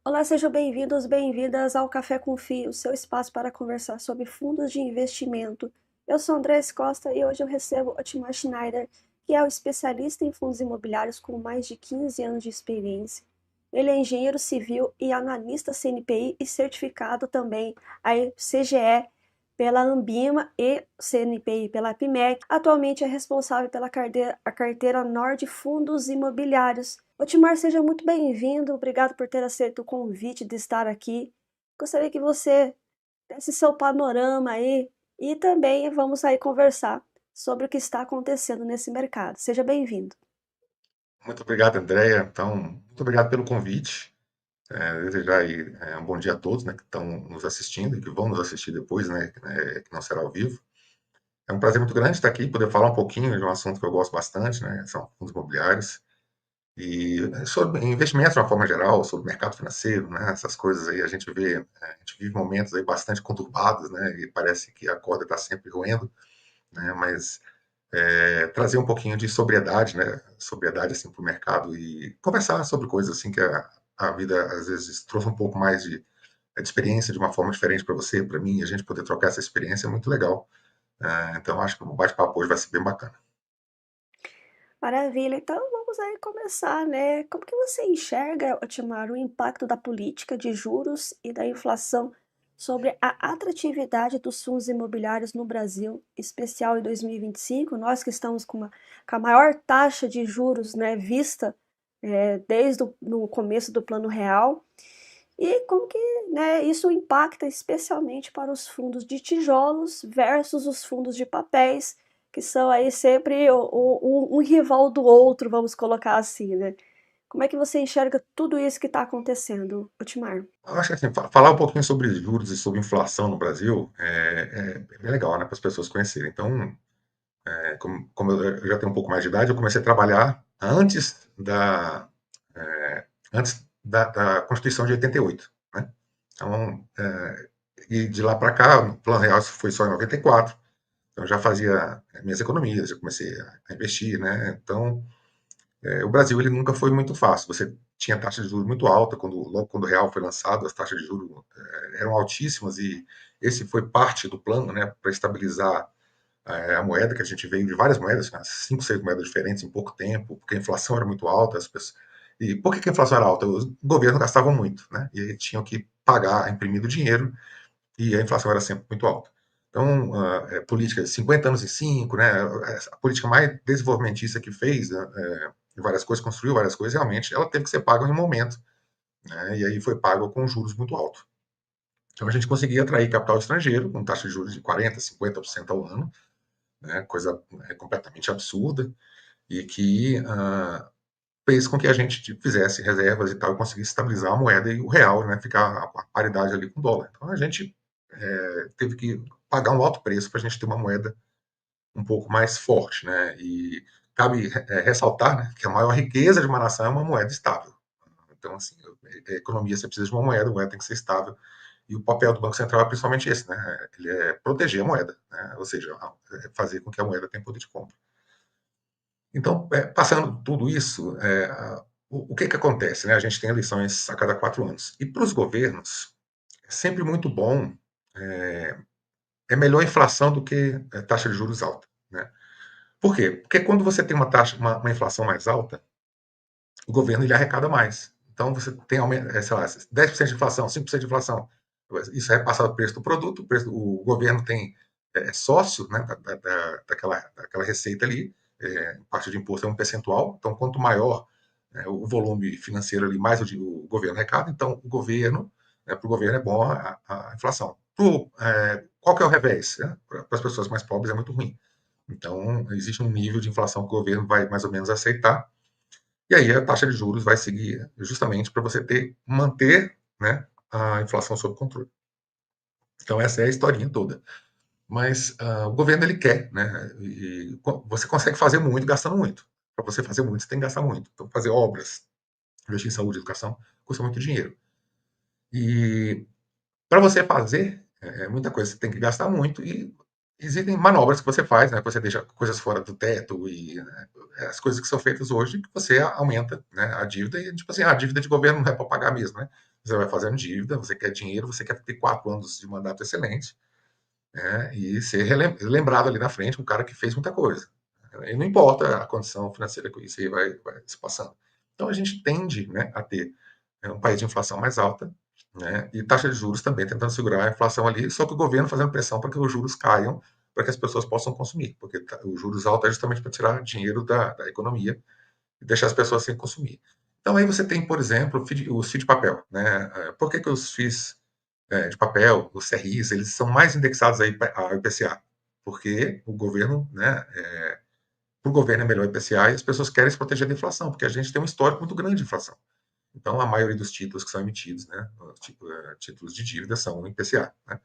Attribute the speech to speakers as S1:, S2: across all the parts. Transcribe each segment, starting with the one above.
S1: Olá, sejam bem-vindos, bem-vindas ao Café com Fio, o seu espaço para conversar sobre fundos de investimento. Eu sou Andrés Costa e hoje eu recebo o Timar Schneider, que é o especialista em fundos imobiliários com mais de 15 anos de experiência. Ele é engenheiro civil e analista CNPI e certificado também aí CGE pela Ambima e CNPI pela PMEC. Atualmente é responsável pela carteira Nord Fundos Imobiliários. Otimar, seja muito bem-vindo. Obrigado por ter aceito o convite de estar aqui. Gostaria que você desse seu panorama aí e também vamos aí conversar sobre o que está acontecendo nesse mercado. Seja bem-vindo.
S2: Muito obrigado, Andréia. Então, muito obrigado pelo convite. Desejar aí, um bom dia a todos, né, que estão nos assistindo e que vão nos assistir depois, que não será ao vivo. É um prazer muito grande estar aqui, poder falar um pouquinho de um assunto que eu gosto bastante, né, são fundos imobiliários, e sobre investimentos de uma forma geral, sobre mercado financeiro, né, essas coisas aí. A gente vive momentos aí bastante conturbados, né, e parece que a corda está sempre roendo, né, mas trazer um pouquinho de sobriedade, né? Sobriedade assim para o mercado e conversar sobre coisas assim que a vida às vezes trouxe um pouco mais de experiência de uma forma diferente para você, para mim, e a gente poder trocar essa experiência é muito legal. Então acho que o bate-papo hoje vai ser bem bacana.
S1: Maravilha. Então vamos aí começar, né? Como que você enxerga, Otimar, o impacto da política de juros e da inflação sobre a atratividade dos fundos imobiliários no Brasil, especial em 2025? Nós que estamos com a maior taxa de juros, né, vista desde no começo do Plano Real. E como que, né, isso impacta especialmente para os fundos de tijolos versus os fundos de papéis, que são aí sempre um rival do outro, vamos colocar assim, né? Como é que você enxerga tudo isso que está acontecendo, Otimar?
S2: Eu acho que assim, falar um pouquinho sobre juros e sobre inflação no Brasil é bem legal, né, para as pessoas conhecerem. Então, como eu já tenho um pouco mais de idade, eu comecei a trabalhar antes da Constituição de 88, né? Então, e de lá para cá, o Plano Real foi só em 94, então eu já fazia minhas economias, já comecei a investir, né? Então, o Brasil ele nunca foi muito fácil. Você tinha taxa de juros muito alta logo quando o real foi lançado, as taxas de juros eram altíssimas e esse foi parte do plano, né, para estabilizar a moeda, que a gente veio de várias moedas, né, 5, 6 moedas diferentes em pouco tempo, porque a inflação era muito alta, as pessoas. E por que a inflação era alta? Os governos gastavam muito, né? E aí tinham que pagar, imprimir o dinheiro, e a inflação era sempre muito alta. Então, política 50 anos em 5, né? A política mais desenvolvimentista que fez, né, várias coisas, construiu várias coisas, realmente ela teve que ser paga em um momento, né? E aí foi pago com juros muito altos. Então a gente conseguia atrair capital estrangeiro com taxa de juros de 40, 50% ao ano, né? Coisa completamente absurda e que fez com que a gente fizesse reservas e tal e conseguisse estabilizar a moeda e o real, né, ficar a paridade ali com o dólar. Então a gente teve que pagar um alto preço para a gente ter uma moeda um pouco mais forte, né? E cabe ressaltar, né, que a maior riqueza de uma nação é uma moeda estável. Então, assim, a economia você precisa de uma moeda tem que ser estável. E o papel do Banco Central é principalmente esse, né? Ele é proteger a moeda, né? Ou seja, fazer com que a moeda tenha poder de compra. Então, passando tudo isso, o que acontece? Né? A gente tem eleições a cada 4 anos. E para os governos, é sempre muito bom, é, é melhor inflação do que taxa de juros alta. Né? Por quê? Porque quando você tem uma inflação mais alta, o governo ele arrecada mais. Então, você tem, sei lá, 10% de inflação, 5% de inflação. Isso é passado o preço do produto, o governo tem sócio, né, daquela receita ali, parte de imposto é um percentual, então quanto maior o volume financeiro ali, mais o governo arrecada, então para o governo é bom a inflação. Qual que é o revés? Né? Para as pessoas mais pobres é muito ruim. Então, existe um nível de inflação que o governo vai mais ou menos aceitar, e aí a taxa de juros vai seguir justamente para você manter, né, a inflação sob controle. Então, essa é a historinha toda. Mas o governo ele quer, né? E você consegue fazer muito gastando muito. Para você fazer muito, você tem que gastar muito. Então, fazer obras, investir em saúde e educação, custa muito dinheiro. E para você fazer muita coisa, você tem que gastar muito e existem manobras que você faz, né? Que você deixa coisas fora do teto e né, as coisas que são feitas hoje que você aumenta, né, a dívida e tipo assim, a dívida de governo não é para pagar mesmo, né? você vai fazendo dívida, você quer dinheiro, você quer ter 4 anos de mandato excelente, né, e ser lembrado ali na frente um cara que fez muita coisa. E não importa a condição financeira que isso aí vai se passando. Então a gente tende, né, a ter um país de inflação mais alta, né, e taxa de juros também tentando segurar a inflação ali, só que o governo fazendo pressão para que os juros caiam, para que as pessoas possam consumir, porque os juros altos é justamente para tirar dinheiro da economia e deixar as pessoas sem consumir. Então aí você tem, por exemplo, os FII de papel, né? Por que os FIIs de papel, os CRIs, eles são mais indexados aí ao IPCA? Porque o governo, né, para o governo é melhor o IPCA e as pessoas querem se proteger da inflação, porque a gente tem um histórico muito grande de inflação. Então, a maioria dos títulos que são emitidos, né, títulos de dívida, são o IPCA. Né?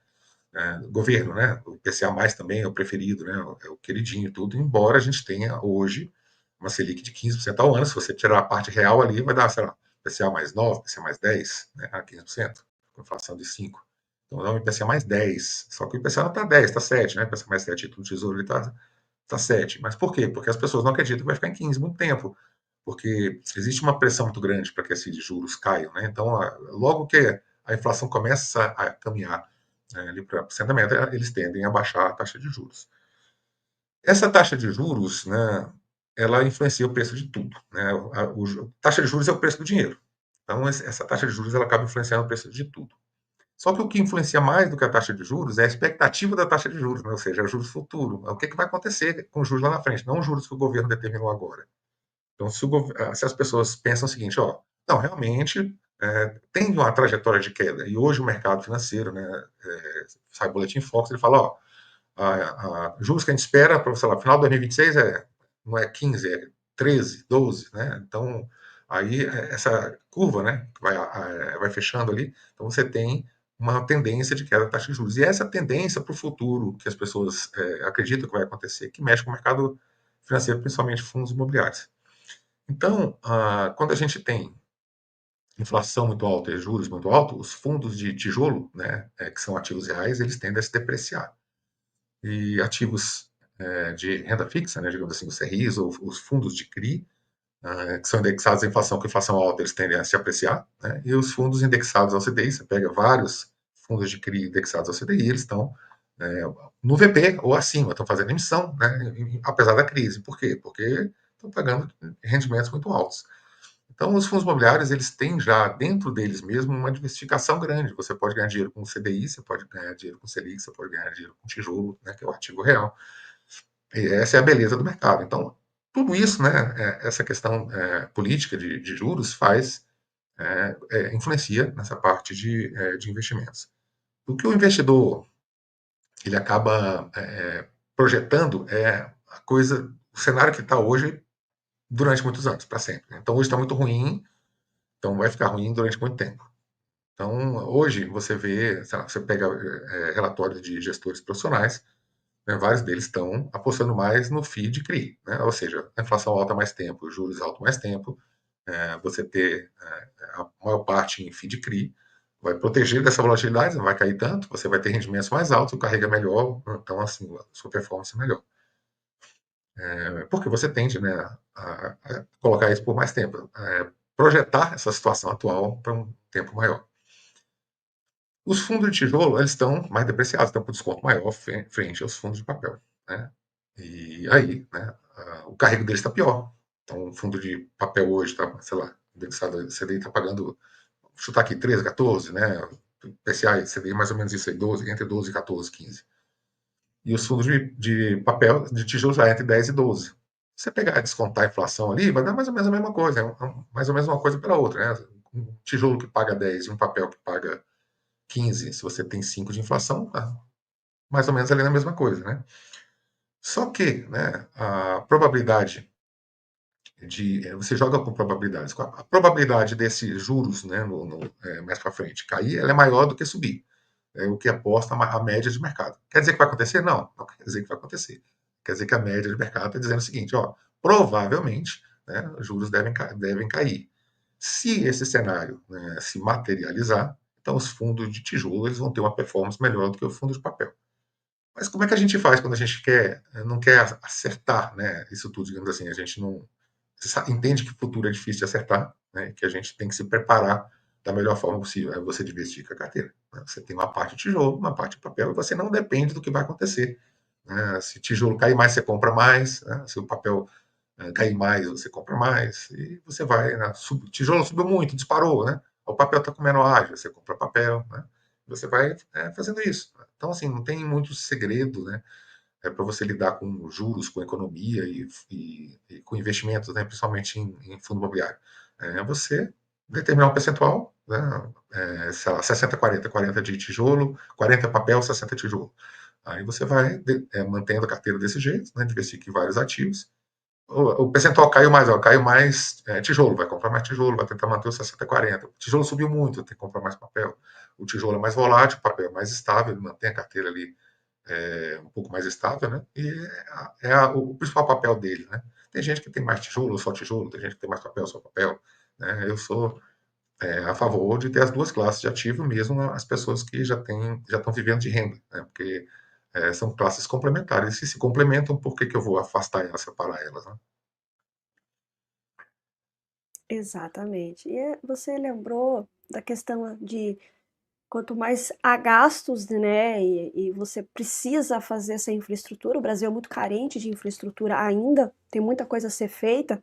S2: Governo, né, o IPCA mais também é o preferido, né, é o queridinho e tudo, embora a gente tenha hoje uma Selic de 15% ao ano. Se você tirar a parte real ali, vai dar, sei lá, IPCA mais 9, IPCA mais 10, né, a 15%, com inflação de 5. Então, dá um IPCA mais 10, só que o IPCA não está 10, está 7, né, IPCA mais 7, título do Tesouro, ele está 7. Mas por quê? Porque as pessoas não acreditam que vai ficar em 15 muito tempo, porque existe uma pressão muito grande para que esses juros caiam, né? Então, logo que a inflação começa a caminhar, né, ali para o meta, eles tendem a baixar a taxa de juros. Essa taxa de juros, né, ela influencia o preço de tudo, né? Taxa de juros é o preço do dinheiro. Então, essa taxa de juros ela acaba influenciando o preço de tudo. Só que o que influencia mais do que a taxa de juros é a expectativa da taxa de juros, né? Ou seja, é o juros futuro. O que vai acontecer com os juros lá na frente, não os juros que o governo determinou agora. Então, se as pessoas pensam o seguinte, ó, não, realmente tem uma trajetória de queda, e hoje o mercado financeiro, né, sai o Boletim Fox, ele fala, ó, juros que a gente espera para, sei lá, final de 2026 não é 15, é 13, 12, né? Então, aí essa curva, né, vai fechando ali, então você tem uma tendência de queda da taxa de juros. E essa tendência para o futuro, que as pessoas acreditam que vai acontecer, que mexe com o mercado financeiro, principalmente fundos imobiliários. Então, quando a gente tem inflação muito alta e juros muito altos, os fundos de tijolo, né, que são ativos reais, eles tendem a se depreciar. E ativos de renda fixa, né, digamos assim, os CRIs ou os fundos de CRI, que são indexados à inflação, com inflação alta, eles tendem a se apreciar, né, e os fundos indexados ao CDI, você pega vários fundos de CRI indexados ao CDI, eles estão no VP ou acima, estão fazendo emissão, né, apesar da crise. Por quê? Porque estão pagando rendimentos muito altos. Então, os fundos imobiliários, eles têm já dentro deles mesmo uma diversificação grande. Você pode ganhar dinheiro com o CDI, você pode ganhar dinheiro com o Selic, você pode ganhar dinheiro com tijolo, né, que é o ativo real. E essa é a beleza do mercado. Então, tudo isso, né, essa questão política de juros influencia nessa parte de investimentos. O que o investidor ele acaba projetando é a coisa, o cenário que está hoje durante muitos anos, para sempre. Então, hoje está muito ruim, então vai ficar ruim durante muito tempo. Então, hoje você vê, sei lá, você pega relatórios de gestores profissionais, né, vários deles estão apostando mais no FII de CRI, né? Ou seja, a inflação alta mais tempo, juros altos mais tempo, você ter a maior parte em FII de CRI, vai proteger dessa volatilidade, não vai cair tanto, você vai ter rendimentos mais altos, o carrega melhor, então assim, a sua performance é melhor. Porque você tende, né, a colocar isso por mais tempo, projetar essa situação atual para um tempo maior. Os fundos de tijolo, eles estão mais depreciados, estão com desconto maior frente aos fundos de papel, né? E aí, né, o carrego deles está pior. Então, o fundo de papel hoje está, sei lá, indexado, CDI está pagando, vou chutar aqui, 13, 14, né? PCA e CDI mais ou menos isso aí, 12, entre 12 e 14, 15. E os fundos de papel, de tijolo, já entre 10 e 12. Se você pegar e descontar a inflação ali, vai dar mais ou menos a mesma coisa, mais ou menos uma coisa pela outra, né? Um tijolo que paga 10 e um papel que paga 15, se você tem 5 de inflação, tá mais ou menos ali na mesma coisa, né? Só que, né, a probabilidade você joga com probabilidades. A probabilidade desses juros, né, mais para frente cair, ela é maior do que subir. É o que aposta a média de mercado. Quer dizer que vai acontecer? Não, não quer dizer que vai acontecer. Quer dizer que a média de mercado está dizendo o seguinte, ó, provavelmente, né, os juros devem cair. Se esse cenário, né, se materializar, então os fundos de tijolo eles vão ter uma performance melhor do que o fundo de papel. Mas como é que a gente faz quando a gente não quer acertar, né, isso tudo, digamos assim, a gente não entende que o futuro é difícil de acertar, né, que a gente tem que se preparar da melhor forma possível é você diversificar a carteira, né? Você tem uma parte de tijolo, uma parte de papel, e você não depende do que vai acontecer, né? Se tijolo cair mais, você compra mais, né? Se o papel cair mais, você compra mais, e você vai, né? Tijolo subiu muito, disparou, né? O papel está com menor ágio, você compra papel, né? Você vai fazendo isso. Então, assim, não tem muito segredo, né? Para você lidar com juros, com economia e com investimentos, né? Principalmente em fundo imobiliário. Você determinar um percentual, né? Sei lá, 60, 40, 40 de tijolo, 40 papel, 60 tijolo. Aí você vai mantendo a carteira desse jeito, né? Diversifica em vários ativos. O percentual caiu mais, ó, caiu mais tijolo, vai comprar mais tijolo, vai tentar manter o 60-40. O tijolo subiu muito, tem que comprar mais papel. O tijolo é mais volátil, o papel é mais estável, ele mantém a carteira ali um pouco mais estável, né? E o principal papel dele, né? Tem gente que tem mais tijolo, só tijolo, tem gente que tem mais papel, só papel, né? Eu sou a favor de ter as duas classes de ativo, mesmo as pessoas que já estão vivendo de renda, né? Porque são classes complementares. Se complementam, por que que eu vou afastar elas, separar elas, né?
S1: Exatamente. E você lembrou da questão de quanto mais há gastos, né, e você precisa fazer essa infraestrutura. O Brasil é muito carente de infraestrutura ainda, tem muita coisa a ser feita.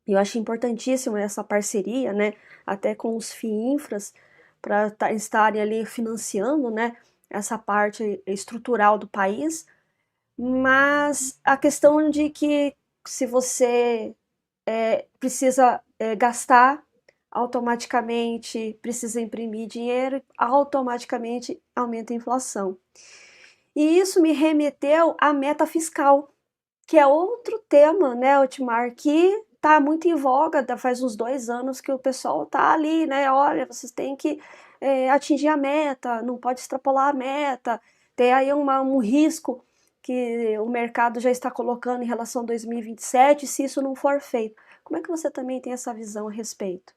S1: E eu acho importantíssimo essa parceria, né, até com os FIINFRAs, para estarem ali financiando, né, essa parte estrutural do país. Mas a questão de que se você precisa gastar, automaticamente precisa imprimir dinheiro, automaticamente aumenta a inflação. E isso me remeteu à meta fiscal, que é outro tema, né, Otmar, que está muito em voga, faz uns 2 anos que o pessoal está ali, né, olha, vocês têm que atingir a meta, não pode extrapolar a meta, tem aí um risco que o mercado já está colocando em relação a 2027, se isso não for feito. Como é que você também tem essa visão a respeito?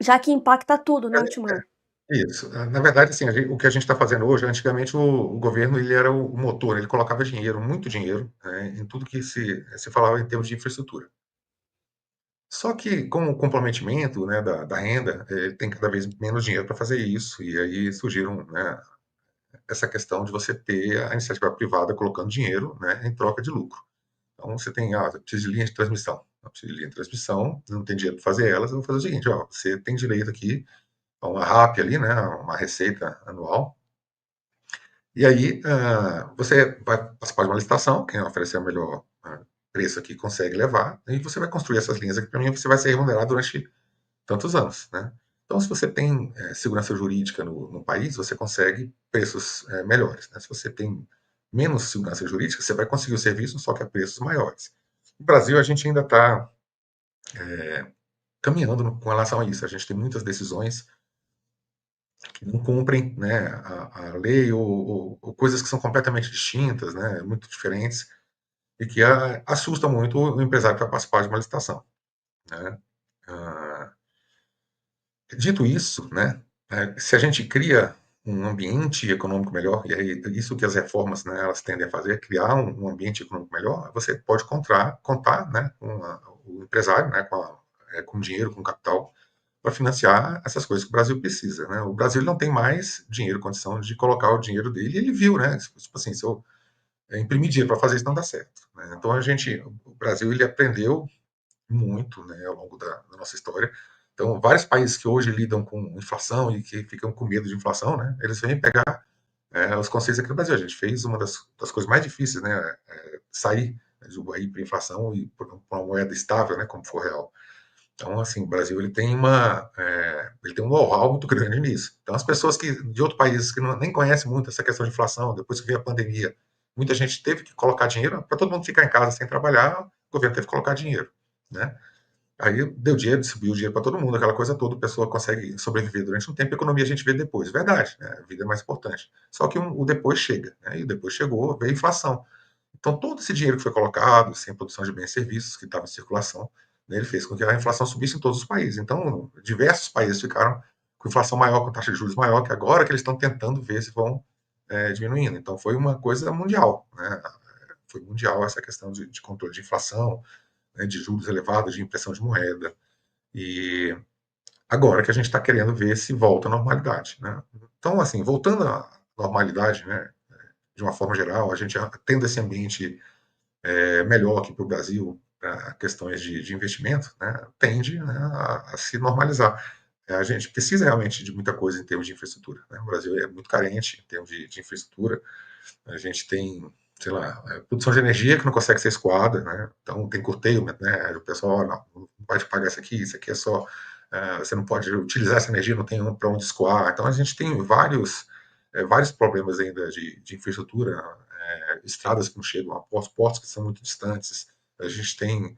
S1: Já que impacta tudo, né, Otmar?
S2: Isso. Na verdade, assim, o que a gente está fazendo hoje, antigamente o governo ele era o motor, ele colocava dinheiro, muito dinheiro, né, em tudo que se falava em termos de infraestrutura. Só que com o comprometimento, né, da renda, tem cada vez menos dinheiro para fazer isso, e aí surgiram, né, essa questão de você ter a iniciativa privada colocando dinheiro, né, em troca de lucro. Então você tem, eu preciso de linha de transmissão. Eu preciso de linha de transmissão, não tem dinheiro para fazer elas, eu vou fazer o seguinte, ó, você tem direito aqui a uma RAP ali, né, uma receita anual. E aí, você vai participar de uma licitação, quem oferecer o melhor preço aqui consegue levar, e você vai construir essas linhas aqui para mim, você vai ser remunerado durante tantos anos, né? Então, se você tem segurança jurídica no país, você consegue preços melhores, né? Se você tem menos segurança jurídica, você vai conseguir o serviço, só que a preços maiores. No Brasil, a gente ainda está caminhando com relação a isso. A gente tem muitas decisões que não cumprem, né, a lei ou coisas que são completamente distintas, né, muito diferentes, e que assusta muito o empresário que vai participar de uma licitação, né? Ah, Dito isso, né, se a gente cria um ambiente econômico melhor, e aí isso que as reformas, né, elas tendem a fazer, é criar um ambiente econômico melhor, você pode contar, né, com o empresário, né, com dinheiro, com capital, para financiar essas coisas que o Brasil precisa, né? O Brasil não tem mais dinheiro, condição de colocar o dinheiro dele, e ele viu, né? Tipo assim, se eu imprimir dinheiro para fazer isso não dá certo, né? Então o Brasil ele aprendeu muito, né, ao longo da nossa história. Então, vários países que hoje lidam com inflação e que ficam com medo de inflação, né? Eles vêm pegar os conceitos aqui no Brasil. A gente fez uma das coisas mais difíceis, né? Sair do hiperinflação e por uma moeda estável, né? Como for real. Então, assim, o Brasil ele tem um know-how muito grande nisso. Então, as pessoas de outros países que nem conhecem muito essa questão de inflação, depois que veio a pandemia, muita gente teve que colocar dinheiro para todo mundo ficar em casa sem trabalhar, o governo teve que colocar dinheiro, né? Aí deu dinheiro, distribuiu dinheiro para todo mundo, aquela coisa toda, a pessoa consegue sobreviver durante um tempo, a economia a gente vê depois, verdade, né? A vida é mais importante. Só que o depois chega, né? E o depois chegou, veio a inflação. Então, todo esse dinheiro que foi colocado, sem produção de bens e serviços, que estava em circulação, né, ele fez com que a inflação subisse em todos os países. Então, diversos países ficaram com inflação maior, com taxa de juros maior, que agora que eles estão tentando ver se vão diminuindo. Então, foi uma coisa mundial, né? Foi mundial essa questão de controle de inflação, né, de juros elevados, de impressão de moeda. E Agora que a gente está querendo ver se volta à normalidade, né? Então, assim, voltando à normalidade, né, de uma forma geral, a gente tendo esse ambiente melhor aqui para o Brasil, para questões de investimento, né, tende, né, a se normalizar. A gente precisa realmente de muita coisa em termos de infraestrutura, né? O Brasil é muito carente em termos de infraestrutura. A gente tem, sei lá, produção de energia que não consegue ser escoada, né? Então tem curtailment, né? O pessoal, não pode pagar isso aqui é só, você não pode utilizar essa energia, não tem para onde escoar. Então a gente tem vários problemas ainda de infraestrutura, estradas que não chegam a portos, portos que são muito distantes. A gente tem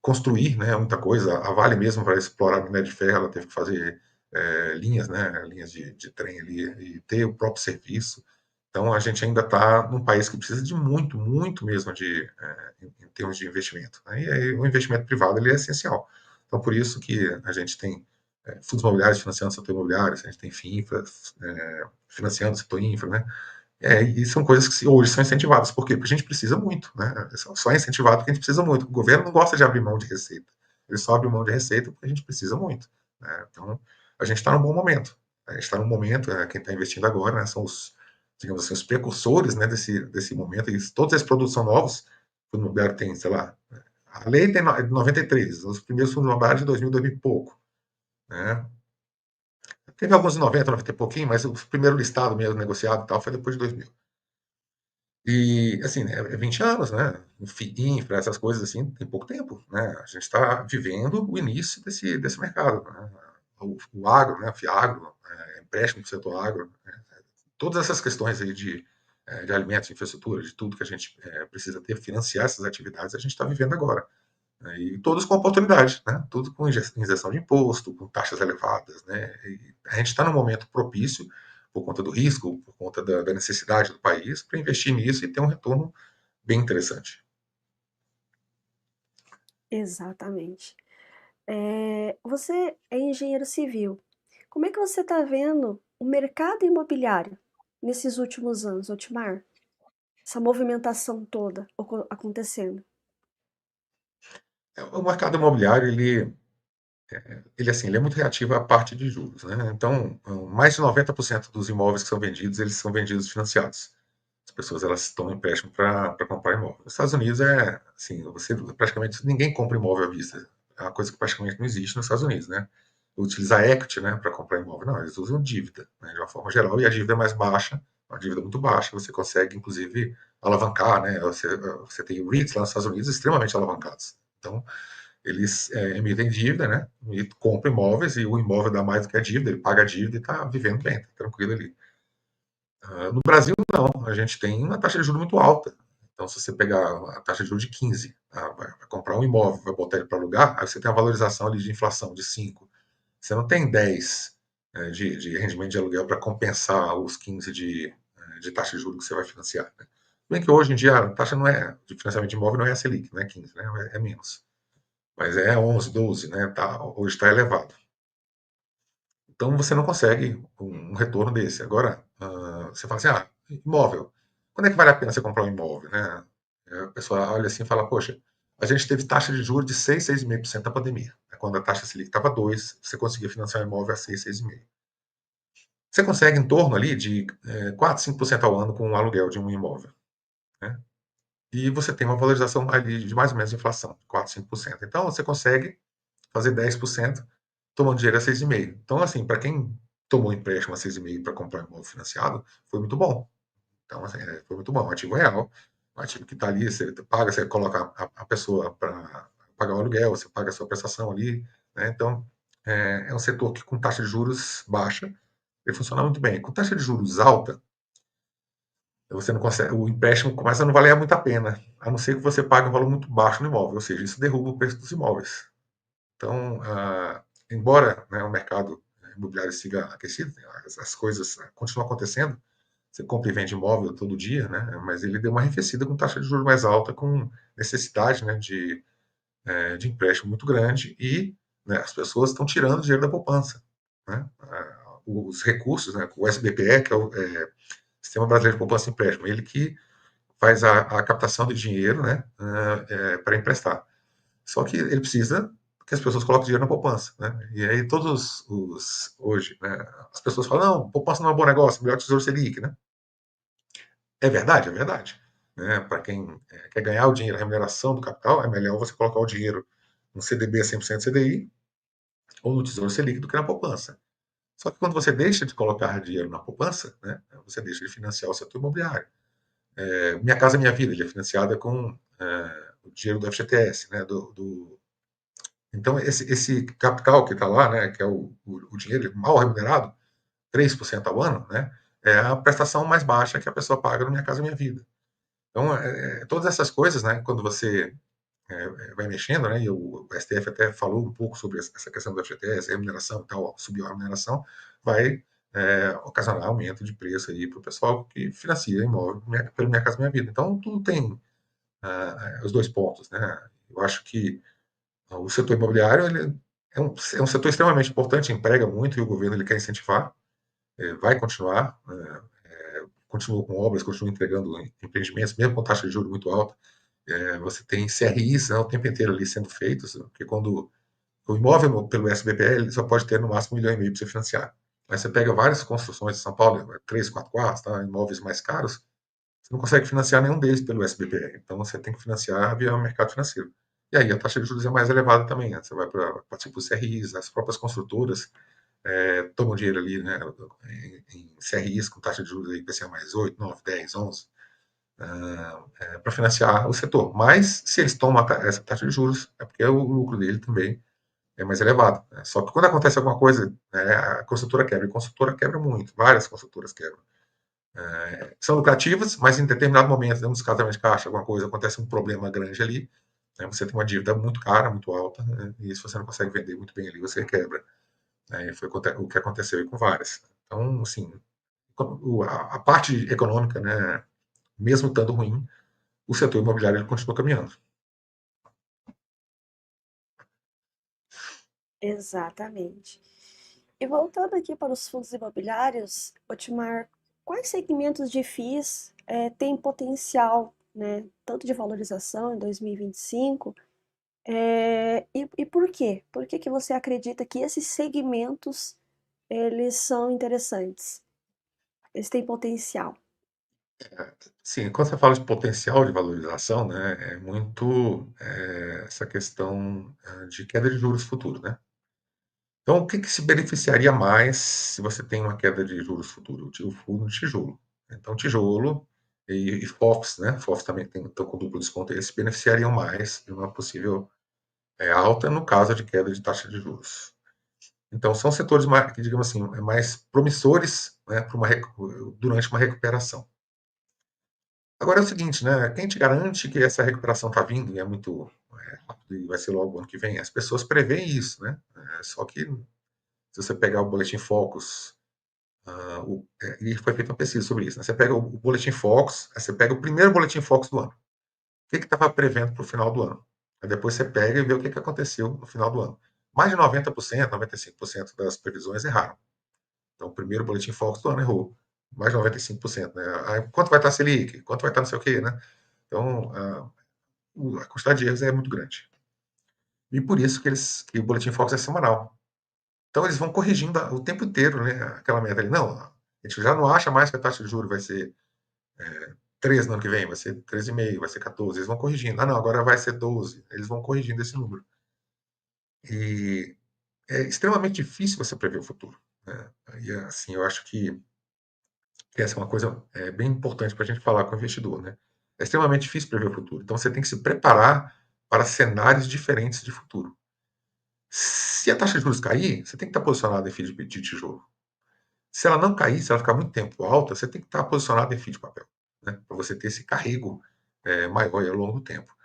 S2: construir, né, muita coisa. A Vale mesmo, para explorar a minério de ferro, ela teve que fazer linhas, né, linhas de trem ali e ter o próprio serviço. Então, a gente ainda está num país que precisa de muito, muito mesmo em termos de investimento, né? E aí, o investimento privado ele é essencial. Então, por isso que a gente tem fundos imobiliários financiando o setor imobiliário, a gente tem FINFRA financiando o setor infra, né? E são coisas que hoje são incentivadas. Por quê? Porque a gente precisa muito, né? Só é incentivado porque a gente precisa muito. O governo não gosta de abrir mão de receita. Ele só abre mão de receita porque a gente precisa muito, né? Então, a gente está num bom momento. A gente está num momento, quem está investindo agora, né, são digamos assim, os precursores, né, desse momento. E todos esses produtos são novos. O fundo imobiliário tem, sei lá, a lei tem 93, os primeiros fundos imobiliários de 2000, 2000 e pouco, né? Teve alguns em 90, 90 e pouquinho, mas o primeiro listado mesmo, negociado e tal, foi depois de 2000. E, assim, né, 20 anos, né? Infra, essas coisas assim, tem pouco tempo, né? A gente está vivendo o início desse mercado, né? O agro, né? O Fiagro, empréstimo do setor agro, né? Todas essas questões aí de alimentos, infraestrutura, de tudo que a gente precisa ter, financiar essas atividades, a gente está vivendo agora, né? E todos com oportunidade, né? Tudo com isenção de imposto, com taxas elevadas, né? E a gente está num momento propício por conta do risco, por conta da necessidade do país, para investir nisso e ter um retorno bem interessante.
S1: Exatamente. Você é engenheiro civil. Como é que você está vendo o mercado imobiliário nesses últimos anos, Otmar? Essa movimentação toda acontecendo.
S2: O mercado imobiliário, ele é muito reativo à parte de juros, né? Então, mais de 90% dos imóveis que são vendidos, eles são vendidos financiados. As pessoas elas tomam empréstimo para comprar imóvel. Nos Estados Unidos assim, você praticamente ninguém compra imóvel à vista. É uma coisa que praticamente não existe nos Estados Unidos, né? Utilizar equity, né, para comprar imóvel, não, eles usam dívida, né, de uma forma geral, e a dívida é mais baixa, uma dívida muito baixa, você consegue inclusive alavancar, né? Você tem REITs lá nos Estados Unidos extremamente alavancados. Então, eles emitem dívida, né? E compram imóveis e o imóvel dá mais do que a dívida, ele paga a dívida e está vivendo bem, tá tranquilo ali. No Brasil, não. A gente tem uma taxa de juros muito alta. Então, se você pegar a taxa de juros de 15, vai comprar um imóvel, vai botar ele para alugar, aí você tem a valorização ali de inflação de 5. Você não tem 10 de rendimento de aluguel para compensar os 15 de taxa de juros que você vai financiar, né? Bem que hoje em dia a taxa não de financiamento de imóvel não é a Selic, não é 15, né? É menos. Mas é 11, 12, né? Hoje está elevado. Então você não consegue um retorno desse. Agora, você fala assim, imóvel. Quando é que vale a pena você comprar um imóvel, né? A pessoa olha assim e fala, poxa, a gente teve taxa de juros de 6, 6,5% na pandemia. Quando a taxa Selic estava 2, você conseguia financiar um imóvel a 6, 6,5%. Você consegue em torno ali de 4, 5% ao ano com o aluguel de um imóvel, né? E você tem uma valorização ali de mais ou menos inflação, 4, 5%. Então você consegue fazer 10% tomando dinheiro a 6,5%. Então, assim, para quem tomou empréstimo a 6,5% para comprar um imóvel financiado, foi muito bom. Então, assim, foi muito bom. Um ativo real, um ativo que está ali, você paga, você coloca a pessoa para pagar o aluguel, você paga a sua prestação ali, né? Então, é um setor que com taxa de juros baixa, ele funciona muito bem. Com taxa de juros alta, você não consegue, o empréstimo começa a não valer muito a pena, a não ser que você pague um valor muito baixo no imóvel, ou seja, isso derruba o preço dos imóveis. Então, embora, né, o mercado imobiliário siga aquecido, as coisas continuam acontecendo, você compra e vende imóvel todo dia, né, mas ele deu uma arrefecida com taxa de juros mais alta, com necessidade, né, de empréstimo muito grande e, né, as pessoas estão tirando dinheiro da poupança, né? Os recursos, né, o SBPE, que é o Sistema Brasileiro de Poupança e Empréstimo, ele que faz a captação de dinheiro, né, para emprestar. Só que ele precisa porque as pessoas colocam dinheiro na poupança, né? E aí hoje, né, as pessoas falam, não, poupança não é um bom negócio, melhor Tesouro Selic, né? É verdade, é verdade. Né? Para quem quer ganhar o dinheiro, a remuneração do capital, é melhor você colocar o dinheiro no CDB a 100% CDI ou no Tesouro Selic do que na poupança. Só que quando você deixa de colocar dinheiro na poupança, né, você deixa de financiar o setor imobiliário. Minha Casa Minha Vida, ele é financiada com o dinheiro do FGTS, né, então esse capital que está lá, né, que é o dinheiro mal remunerado, 3% ao ano, né, é a prestação mais baixa que a pessoa paga no Minha Casa Minha Vida. Então, todas essas coisas, né, quando você vai mexendo, né, e o STF até falou um pouco sobre essa questão do FGTS, remuneração e tal, subiu a remuneração, vai ocasionar aumento de preço aí para o pessoal que financia imóvel pelo Minha Casa Minha Vida. Então, tudo tem os dois pontos, né? Eu acho que o setor imobiliário ele é um setor extremamente importante, emprega muito e o governo ele quer incentivar, vai continuar, continua com obras, continua entregando empreendimentos, mesmo com taxa de juros muito alta. Você tem CRIs, né, o tempo inteiro ali sendo feitos, porque quando o imóvel pelo SBPL ele só pode ter no máximo 1,5 milhão para você financiar. Aí você pega várias construções de São Paulo, 3, 4 quartos, tá, imóveis mais caros, você não consegue financiar nenhum deles pelo SBPL. Então você tem que financiar via mercado financeiro. E aí a taxa de juros é mais elevada também. Né? Você vai para tipo CRIs, as próprias construtoras tomam dinheiro ali né, em CRIs com taxa de juros aí, IPCA mais 8, 9, 10, 11 para financiar o setor. Mas se eles tomam essa taxa de juros, é porque o lucro dele também é mais elevado. Né? Só que quando acontece alguma coisa, né, a construtora quebra. E a construtora quebra muito, várias construtoras quebram. São lucrativas, mas em determinado momento, né, um descartamento de caixa, alguma coisa, acontece um problema grande ali, né, você tem uma dívida muito cara, muito alta, né, e se você não consegue vender muito bem ali, você quebra. Né, foi o que aconteceu com várias. Então, assim, a parte econômica, né, mesmo estando ruim, o setor imobiliário ele continua caminhando.
S1: Exatamente. E voltando aqui para os fundos imobiliários, Otmar, quais segmentos de FIIs têm potencial, né, tanto de valorização em 2025, e por quê? Por que que você acredita que esses segmentos eles são interessantes? Eles têm potencial?
S2: Sim, quando você fala de potencial de valorização, né, é muito essa questão de queda de juros futuro, né? Então, o que que se beneficiaria mais se você tem uma queda de juros futuro? O fundo de tijolo. Então, tijolo e FOFs, né? FOFs também estão com duplo desconto, eles se beneficiariam mais de uma possível alta no caso de queda de taxa de juros. Então, são setores mais, que, digamos assim, mais promissores né, durante uma recuperação. Agora é o seguinte, né? Quem te garante que essa recuperação está vindo e é muito rápido e vai ser logo ano que vem? As pessoas preveem isso, né? Só que se você pegar o Boletim Focus, e foi feita uma pesquisa sobre isso, né? Você pega o Boletim Focus, aí você pega o primeiro Boletim Focus do ano. O que estava prevendo para o final do ano? Aí depois você pega e vê o que aconteceu no final do ano. Mais de 90%, 95% das previsões erraram. Então, o primeiro Boletim Focus do ano errou. Mais de 95%. Né? Aí, quanto vai estar a Selic? Quanto vai estar não sei o quê, né? Então, a quantidade de erros é muito grande. E por isso que o Boletim Focus é semanal. Então eles vão corrigindo o tempo inteiro, né, aquela meta ali. Não, a gente já não acha mais que a taxa de juros vai ser 13 no ano que vem, vai ser 13,5, vai ser 14. Eles vão corrigindo. Ah, não, agora vai ser 12. Eles vão corrigindo esse número. E é extremamente difícil você prever o futuro. Né? E assim, eu acho que essa é uma coisa bem importante para a gente falar com o investidor. Né? É extremamente difícil prever o futuro. Então você tem que se preparar para cenários diferentes de futuro. Se a taxa de juros cair, você tem que estar posicionado em FII de tijolo. Se ela não cair, se ela ficar muito tempo alta, você tem que estar posicionado em FII de papel, né? Para você ter esse carrego maior ao longo do tempo.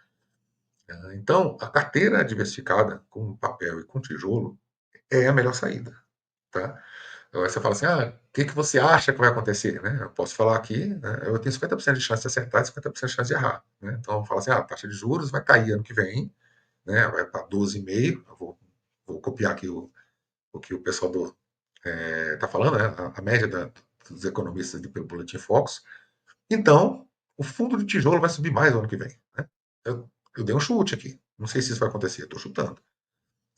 S2: Então, a carteira diversificada com papel e com tijolo é a melhor saída. Tá? Agora você fala assim, o que, que você acha que vai acontecer? Né? Eu posso falar aqui, né? Eu tenho 50% de chance de acertar e 50% de chance de errar. Né? Então, eu falo assim, a taxa de juros vai cair ano que vem, né? Vai para 12,5. Vou copiar aqui o que o pessoal está falando, né? A média dos economistas pelo Boletim Focus. Então, o fundo de tijolo vai subir mais no ano que vem. Né? Eu dei um chute aqui. Não sei se isso vai acontecer, estou chutando.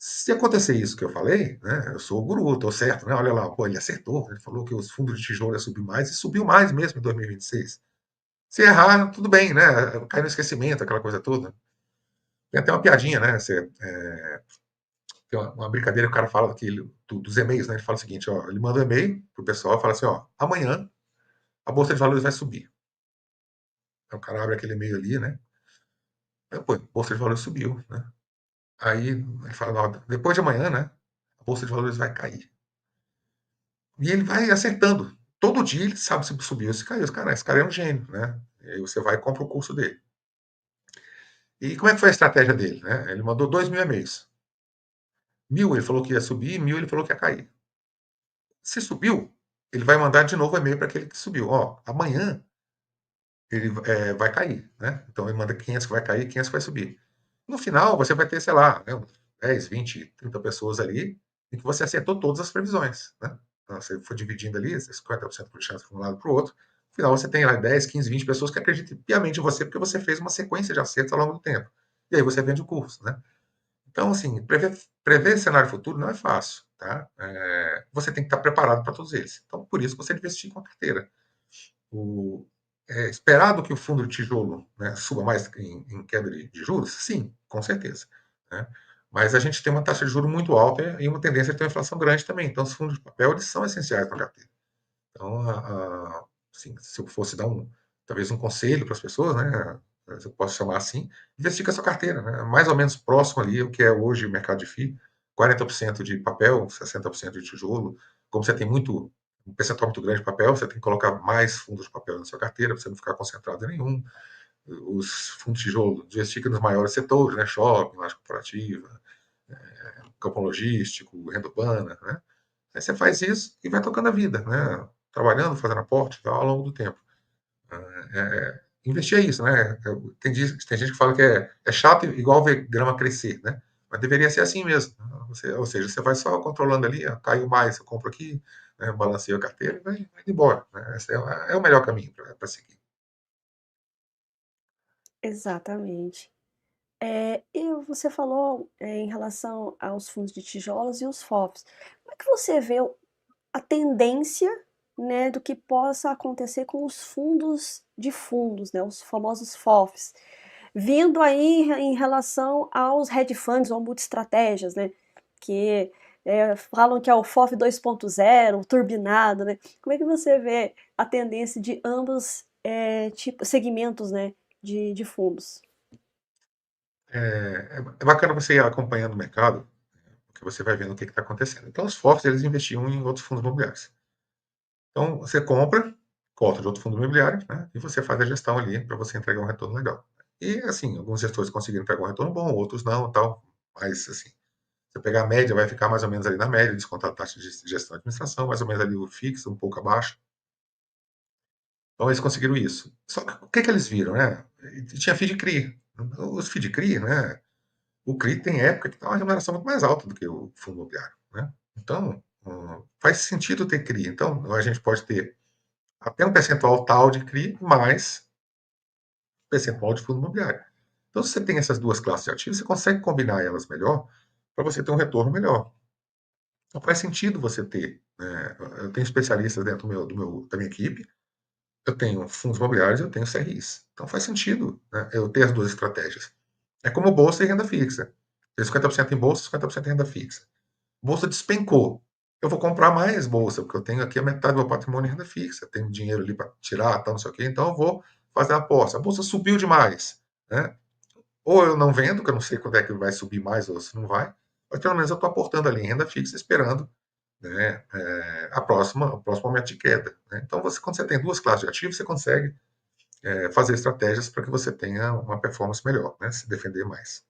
S2: Se acontecer isso que eu falei, né, eu sou o guru, estou certo, né? Olha lá, pô, ele acertou, ele falou que os fundos de tijolo ia subir mais, e subiu mais mesmo em 2026. Se errar, tudo bem, né? Cai no esquecimento, aquela coisa toda. Tem até uma piadinha, né? Tem uma brincadeira que o cara fala dos e-mails, né? Ele fala o seguinte, ó, ele manda um e-mail pro pessoal e fala assim, ó, amanhã a Bolsa de Valores vai subir. Aí o cara abre aquele e-mail ali, né? Aí, pô, a Bolsa de Valores subiu, né? Aí ele fala, ó, depois de amanhã, né? A Bolsa de Valores vai cair. E ele vai acertando. Todo dia ele sabe se subiu ou se caiu. Esse cara é um gênio, né? E aí você vai e compra o curso dele. E como é que foi a estratégia dele, né? Ele mandou 2.000 e-mails. 1.000 ele falou que ia subir, 1.000 ele falou que ia cair. Se subiu, ele vai mandar de novo e-mail para aquele que subiu. Ó, amanhã ele vai cair, né? Então ele manda 500 que vai cair, 500 que vai subir. No final, você vai ter, sei lá, né, 10, 20, 30 pessoas ali em que você acertou todas as previsões, né? Então, você foi dividindo ali, 50% por chance de um lado para o outro. No final, você tem lá 10, 15, 20 pessoas que acreditam piamente em você porque você fez uma sequência de acertos ao longo do tempo. E aí você vende o curso, né? Então, assim, prever cenário futuro não é fácil, tá? Você tem que estar preparado para todos eles. Então, por isso você investir com a carteira. O, É esperado que o fundo de tijolo, né, suba mais em queda de juros? Sim, com certeza, né? Mas a gente tem uma taxa de juros muito alta e uma tendência de ter uma inflação grande também. Então, os fundos de papel eles são essenciais na carteira. Então, assim, se eu fosse dar talvez um conselho para as pessoas, né, se eu posso chamar assim, investiga a sua carteira, né, mais ou menos próximo ali o que é hoje o mercado de FI, 40% de papel, 60% de tijolo. Como você tem um percentual muito grande de papel, você tem que colocar mais fundos de papel na sua carteira para você não ficar concentrado em nenhum. Os fundos de tijolo investiga nos maiores setores, né, shopping, loja corporativa, campo logístico, renda urbana, né? Aí você faz isso e vai tocando a vida, né? Trabalhando, fazendo aporte e tal, ao longo do tempo. Investir é isso, né? Tem gente que fala que é chato igual ver grama crescer, né? Mas deveria ser assim mesmo. Ou seja, você vai só controlando ali, ó, caiu mais, eu compro aqui, né, balanceio a carteira e vai embora. Né? Esse é o melhor caminho para seguir.
S1: Exatamente. E você falou, em relação aos fundos de tijolos e os FOFs. Como é que você vê a tendência, né, do que possa acontecer com os fundos, né, os famosos FOFs, vindo aí em relação aos hedge funds ou multi-estratégias, né, que falam que é o FOF 2.0, turbinado, né? Como é que você vê a tendência de ambos segmentos, né, de fundos?
S2: É bacana você ir acompanhando o mercado, porque você vai vendo o que está acontecendo. Então, os FOFs, eles investiam em outros fundos imobiliários. Então, você compra, cota de outro fundo imobiliário, né? E você faz a gestão ali para você entregar um retorno legal. E, assim, alguns gestores conseguiram entregar um retorno bom, outros não, tal. Mas, assim, você pegar a média, vai ficar mais ou menos ali na média, descontar a taxa de gestão e administração, mais ou menos ali o fixo, um pouco abaixo. Então, eles conseguiram isso. Só que o que, que eles viram, né? Tinha FII de CRI. Os FII de CRI, né? O CRI tem época que está uma remuneração muito mais alta do que o fundo imobiliário, né? Então, faz sentido ter CRI. Então, a gente pode ter até um percentual tal de CRI, mais percentual de fundo imobiliário. Então, se você tem essas duas classes de ativos, você consegue combinar elas melhor para você ter um retorno melhor. Então, faz sentido você ter. Né? Eu tenho especialistas dentro da minha equipe, eu tenho fundos imobiliários, eu tenho CRIs. Então, faz sentido, né, eu ter as duas estratégias. É como bolsa e renda fixa. Tem 50% em bolsa, 50% em renda fixa. Bolsa despencou. Eu vou comprar mais bolsa, porque eu tenho aqui a metade do meu patrimônio em renda fixa. Tenho dinheiro ali para tirar, tal, não sei o quê. Então eu vou fazer a aposta. A bolsa subiu demais, né? Ou eu não vendo, que eu não sei quando é que vai subir mais ou se não vai. Mas pelo menos eu estou aportando ali em renda fixa, esperando, né, o próximo momento de queda. Né? Então, quando você tem duas classes de ativos, você consegue fazer estratégias para que você tenha uma performance melhor, né? Se defender mais.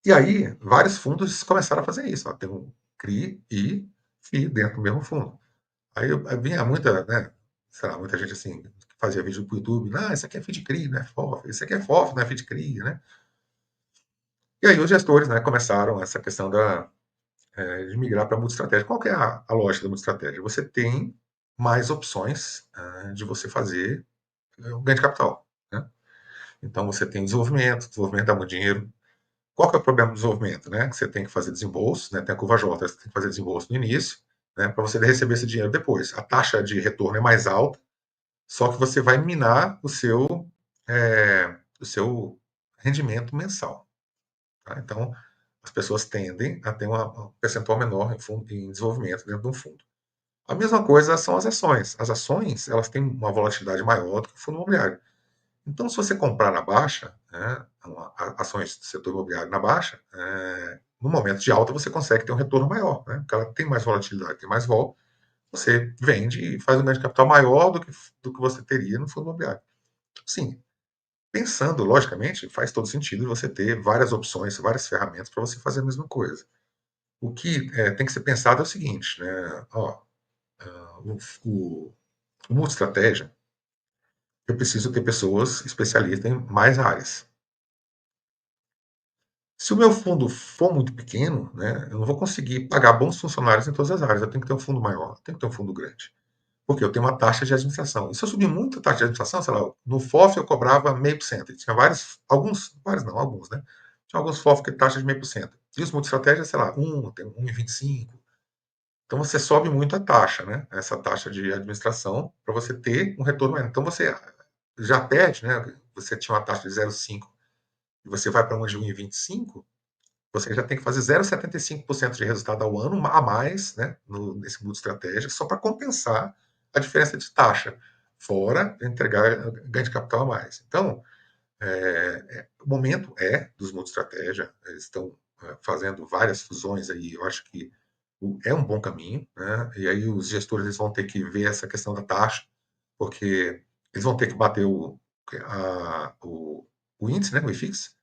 S2: E aí, vários fundos começaram a fazer isso. Ó, tem um CRI e FI dentro do mesmo fundo. Aí vinha muita, né, sei lá, muita gente assim, que fazia vídeo pro YouTube. Ah, isso aqui é FII de CRI, não é FOF. Isso aqui é FOF, não é FII de CRI, né? E aí os gestores, né, começaram essa questão de migrar para multi-estratégia. Qual que é a lógica da multi-estratégia? Você tem mais opções de você fazer um ganho de capital, né? Então você tem desenvolvimento dá muito dinheiro. Qual que é o problema do desenvolvimento, né? Você tem que fazer desembolso, né? Tem a curva J, você tem que fazer desembolso no início, né? Para você receber esse dinheiro depois. A taxa de retorno é mais alta, só que você vai minar o seu rendimento mensal. Tá? Então, as pessoas tendem a ter um percentual menor em desenvolvimento dentro de um fundo. A mesma coisa são as ações. As ações, elas têm uma volatilidade maior do que o fundo imobiliário. Então, se você comprar na baixa, né, ações do setor imobiliário na baixa, no momento de alta você consegue ter um retorno maior, né? Porque ela tem mais volatilidade, tem mais vol, você vende e faz um ganho de capital maior do que você teria no fundo imobiliário. Sim, pensando logicamente, faz todo sentido você ter várias opções, várias ferramentas para você fazer a mesma coisa. O que tem que ser pensado é o seguinte, né? Ó, o, o multi-estratégia, eu preciso ter pessoas especialistas em mais áreas. Se o meu fundo for muito pequeno, né, eu não vou conseguir pagar bons funcionários em todas as áreas. Eu tenho que ter um fundo maior, eu tenho que ter um fundo grande. Porque eu tenho uma taxa de administração. E se eu subir muito a taxa de administração, sei lá, no FOF eu cobrava 0,5%. Tinha vários não, alguns, né? Tinha alguns FOF que taxa de 0,5%. E os multi-estratégias, sei lá, tem 1,25%. Então você sobe muito a taxa, né? Essa taxa de administração, para você ter um retorno menor. Então você já perde, né? Você tinha uma taxa de 0,5 e você vai para uma de 1,25, você já tem que fazer 0,75% de resultado ao ano a mais, né, nesse mundo de estratégia, só para compensar a diferença de taxa, fora entregar ganho de capital a mais. Então, o momento dos mundos de estratégia, eles estão fazendo várias fusões aí, eu acho que é um bom caminho, né? E aí os gestores eles vão ter que ver essa questão da taxa, porque eles vão ter que bater o índice, né, o IFIX.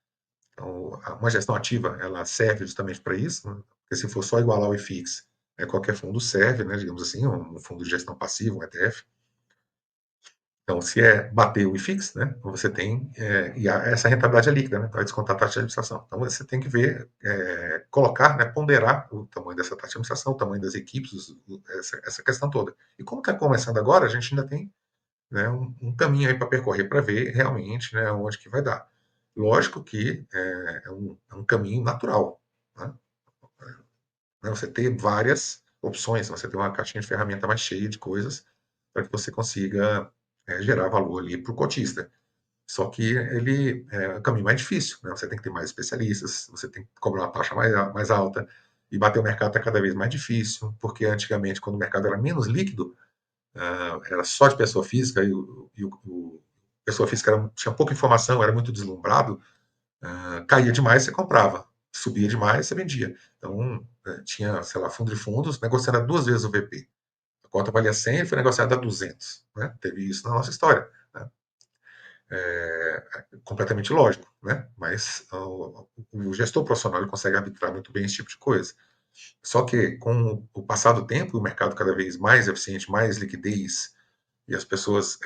S2: Então, uma gestão ativa, ela serve justamente para isso, né? Porque se for só igualar o IFIX, qualquer fundo serve, né, digamos assim, um fundo de gestão passiva, um ETF. Então, se bater o IFIX, né, você tem, essa rentabilidade é líquida, né, vai descontar a taxa de administração. Então, você tem que ver, colocar, né, ponderar o tamanho dessa taxa de administração, o tamanho das equipes, essa questão toda. E como está começando agora, a gente ainda tem, né, um caminho aí para percorrer para ver realmente, né, onde que vai dar. Lógico que é um caminho natural, né? Você ter várias opções, você ter uma caixinha de ferramenta mais cheia de coisas para que você consiga gerar valor ali para o cotista. Só que ele é um caminho mais difícil, né? Você tem que ter mais especialistas, você tem que cobrar uma taxa mais alta, e bater o mercado está cada vez mais difícil, porque antigamente, quando o mercado era menos líquido, era só de pessoa física, e pessoa física tinha pouca informação, era muito deslumbrado, caía demais, você comprava. Subia demais, você vendia. Então, tinha, sei lá, fundo de fundos negociando a 2 vezes o VP. A cota valia 100 e foi negociada a 200. Né? Teve isso na nossa história. Né? Completamente lógico, né? Mas o gestor profissional ele consegue arbitrar muito bem esse tipo de coisa. Só que com o passar do tempo, o mercado cada vez mais eficiente, mais liquidez, e as pessoas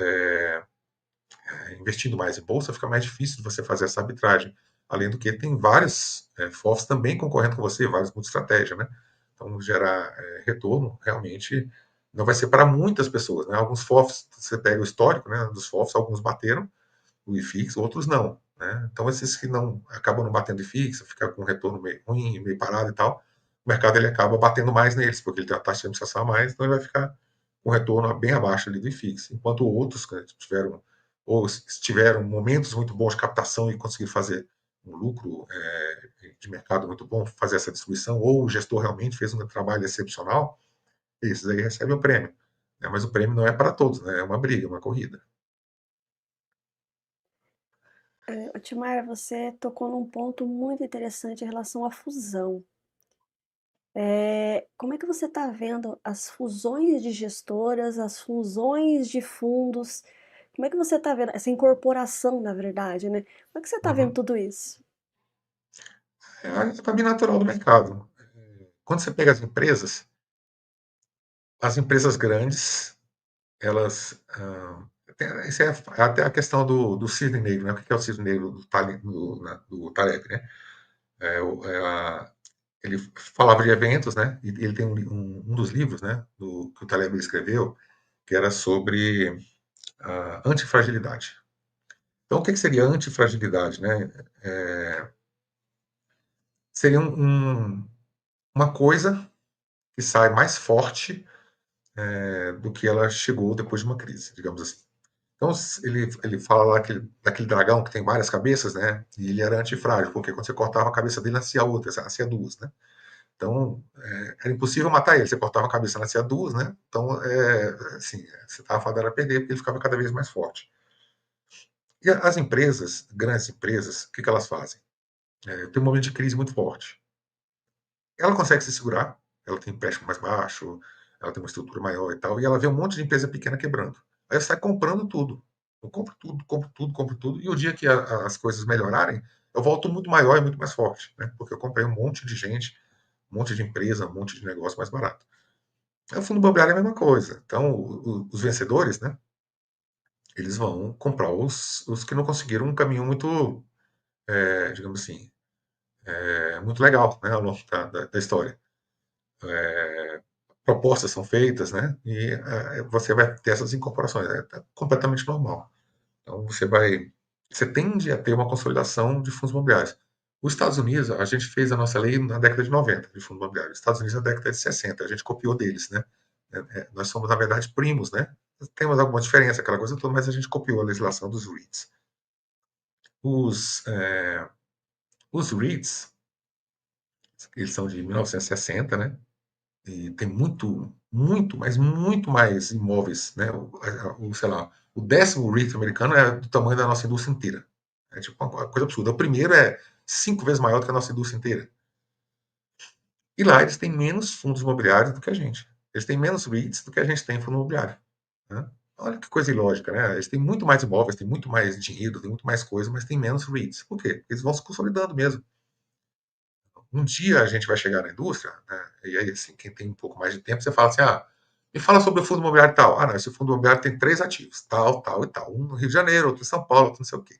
S2: investindo mais em bolsa, fica mais difícil de você fazer essa arbitragem. Além do que, tem vários FOFs também concorrendo com você, vários com estratégia, né? Então, gerar retorno realmente não vai ser para muitas pessoas, né? Alguns FOFs, você pega o histórico, né, dos FOFs, alguns bateram o IFIX, outros não, né? Então, esses que não acabam não batendo IFIX, fica com um retorno meio ruim, meio parado e tal, o mercado ele acaba batendo mais neles, porque ele tem a taxa de administração a mais, então ele vai ficar com um retorno bem abaixo ali do IFIX. Enquanto outros que tiveram momentos muito bons de captação e conseguiram fazer um lucro de mercado muito bom, fazer essa distribuição, ou o gestor realmente fez um trabalho excepcional, esses aí recebem o prêmio. Né? Mas o prêmio não é para todos, né? É uma briga, uma corrida.
S1: Otimar, você tocou num ponto muito interessante em relação à fusão. Como é que você está vendo as fusões de gestoras, as fusões de fundos? Como é que você está vendo essa incorporação, na verdade, né? Como é que você está vendo
S2: Uhum.
S1: tudo isso?
S2: É a caminho natural do mercado. Quando você pega as empresas grandes, elas. Isso é até a questão do cisne negro, né? O que é o cisne negro do Taleb, né? Ele falava de eventos, né? E ele tem um dos livros, né? Que o Taleb escreveu, que era sobre a antifragilidade. Então, o que seria antifragilidade, né? seria uma coisa que sai mais forte do que ela chegou depois de uma crise, digamos assim. Então, ele fala lá daquele dragão que tem várias cabeças, né? E ele era antifrágil, porque quando você cortava a cabeça dele, nascia outra, nascia duas, né? Então, era impossível matar ele. Você cortava a cabeça, nascia duas, né? Então, assim, você estava fadado a perder, porque ele ficava cada vez mais forte. E as empresas, grandes empresas, o que, que elas fazem? Tem um momento de crise muito forte. Ela consegue se segurar, ela tem empréstimo mais baixo, ela tem uma estrutura maior e tal, e ela vê um monte de empresa pequena quebrando. Aí sai comprando tudo. Eu compro tudo, compro tudo, compro tudo, e o dia que as coisas melhorarem, eu volto muito maior e muito mais forte, né? Porque eu comprei um monte de gente, um monte de empresa, um monte de negócio mais barato. Aí o fundo imobiliário é a mesma coisa. Então, os vencedores, né? Eles vão comprar os que não conseguiram um caminho muito, digamos assim, muito legal, né? Ao longo da história. Propostas são feitas, né? E você vai ter essas incorporações, é completamente normal. Então você tende a ter uma consolidação de fundos imobiliários. Os Estados Unidos, a gente fez a nossa lei na década de 90 de fundo imobiliário. Os Estados Unidos na década de 60, a gente copiou deles, né? Nós somos, na verdade, primos, né? Temos alguma diferença, aquela coisa toda, mas a gente copiou a legislação dos REITs. Os REITs, eles são de 1960, né? E tem muito, mas muito mais imóveis, né? Sei lá, o 10º REIT americano é do tamanho da nossa indústria inteira. É tipo uma coisa absurda. O primeiro é 5 vezes maior do que a nossa indústria inteira. E lá eles têm menos fundos imobiliários do que a gente. Eles têm menos REITs do que a gente tem em fundo imobiliário. Né? Olha que coisa ilógica, né? Eles têm muito mais imóveis, têm muito mais dinheiro, têm muito mais coisa, mas têm menos REITs. Por quê? Eles vão se consolidando mesmo. Um dia a gente vai chegar na indústria, né? E aí, assim, quem tem um pouco mais de tempo, você fala assim, me fala sobre o fundo imobiliário tal. Não, esse fundo imobiliário tem 3 ativos, tal, tal e tal. Um no Rio de Janeiro, outro em São Paulo, outro não sei o quê.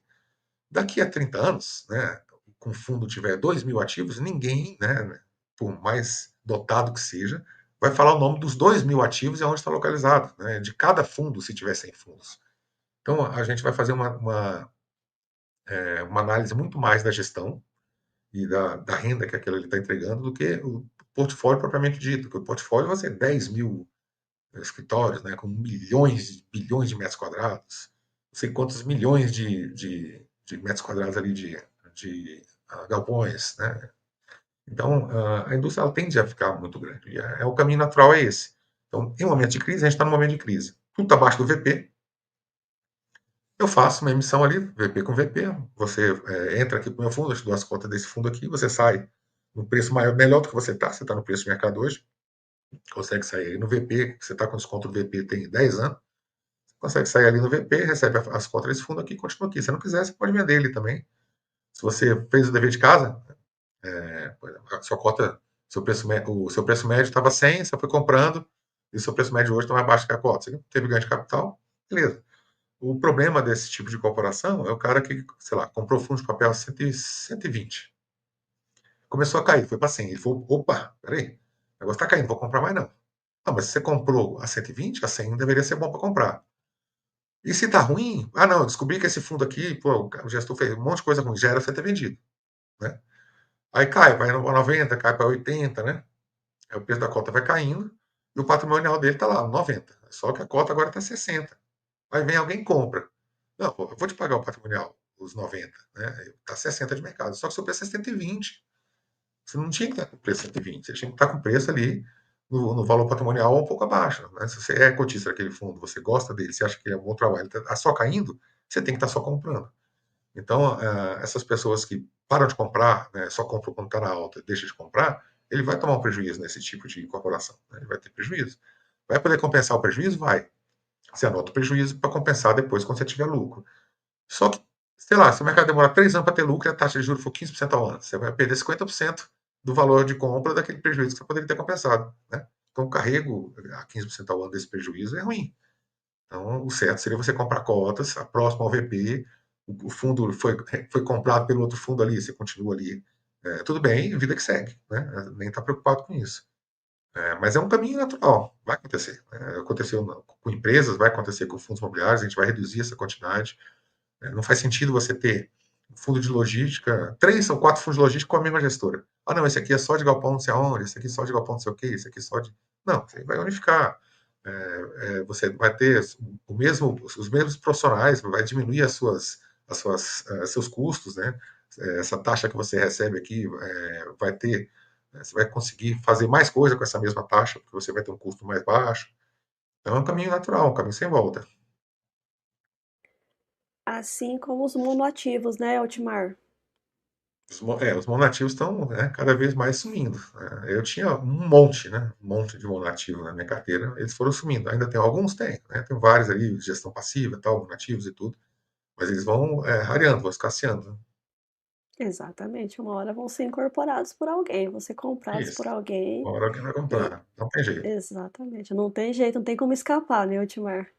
S2: Daqui a 30 anos, né, com o fundo tiver 2.000 ativos, ninguém, né, por mais dotado que seja, vai falar o nome dos 2.000 ativos e onde está localizado, né, de cada fundo, se tiver 100 fundos. Então, a gente vai fazer uma análise muito mais da gestão e da renda que aquilo ele está entregando do que o portfólio propriamente dito. Porque o portfólio vai ser 10.000 escritórios, né, com milhões, bilhões de metros quadrados, não sei quantos milhões de metros quadrados ali de galpões, né? Então, a indústria ela tende a ficar muito grande. E o caminho natural é esse. Então, em um momento de crise, a gente está num momento de crise. Tudo está abaixo do VP. Eu faço uma emissão ali, VP com VP. Você entra aqui para o meu fundo, eu te dou as contas desse fundo aqui, você sai no preço maior, melhor do que você está no preço de mercado hoje, consegue sair aí no VP, você está com desconto do VP tem 10 anos, consegue sair ali no VP, recebe as cotas desse fundo aqui e continua aqui. Se não quiser, você pode vender ele também. Se você fez o dever de casa, a sua cota, o seu preço médio estava 100, você foi comprando, e o seu preço médio hoje está mais baixo que a cota. Você teve ganho de capital, beleza. O problema desse tipo de corporação é o cara que, sei lá, comprou fundo de papel 120. Começou a cair, foi para 100. Ele falou, opa, peraí, o negócio está caindo, não vou comprar mais não. Não, mas se você comprou a 120, a 100 deveria ser bom para comprar. E se tá ruim, não, eu descobri que esse fundo aqui, pô, o gestor fez um monte de coisa ruim, já era para ter vendido, né? Aí cai, vai para 90, cai para 80, né? Aí o preço da cota vai caindo e o patrimonial dele tá lá, 90. Só que a cota agora tá 60. Aí vem alguém e compra. Não, pô, eu vou te pagar o patrimonial, os 90, né? Tá 60 de mercado. Só que o seu preço é 120. Você não tinha que estar com preço 120, você tinha que estar com preço ali no valor patrimonial um pouco abaixo. Né? Se você é cotista daquele fundo, você gosta dele, você acha que é um bom trabalho, está só caindo, você tem que estar só comprando. Então, essas pessoas que param de comprar, né, só compram quando está na alta e deixa de comprar, ele vai tomar um prejuízo nesse tipo de incorporação. Né? Ele vai ter prejuízo. Vai poder compensar o prejuízo? Vai. Você anota o prejuízo para compensar depois quando você tiver lucro. Só que, sei lá, se o mercado demorar 3 anos para ter lucro e a taxa de juros for 15% ao ano, você vai perder 50% do valor de compra daquele prejuízo que você poderia ter compensado. Né? Então, o carrego a 15% ao ano desse prejuízo é ruim. Então, o certo seria você comprar cotas, a próxima ao VP, o fundo foi comprado pelo outro fundo ali, você continua ali. Tudo bem, vida que segue. Né? Nem está preocupado com isso. Mas é um caminho natural, vai acontecer. Aconteceu com empresas, vai acontecer com fundos imobiliários, a gente vai reduzir essa quantidade. Não faz sentido você ter um fundo de logística, 3 ou 4 fundos de logística com a mesma gestora. Ah, não, esse aqui é só de galpão não sei aonde, esse aqui só de galpão não sei o quê, esse aqui só de. Não, você vai unificar. Você vai ter os mesmos profissionais, vai diminuir seus custos, né? Essa taxa que você recebe aqui vai ter, você vai conseguir fazer mais coisa com essa mesma taxa, porque você vai ter um custo mais baixo. Então é um caminho natural, um caminho sem volta.
S1: Assim como os monoativos, né, Otmar?
S2: Os monativos estão, né, cada vez mais sumindo. Eu tinha um monte, né, um monte de monativo na minha carteira, eles foram sumindo. Ainda tem alguns, tem, né, tem vários ali, gestão passiva, tal, monativos e tudo, mas eles vão rareando, vão escasseando. Né?
S1: Exatamente, uma hora vão ser incorporados por alguém, vão ser comprados por
S2: Isso.
S1: alguém
S2: Uma hora alguém vai
S1: e
S2: comprar, não tem jeito.
S1: exatamente, não tem jeito, não tem como escapar, né, Otmar?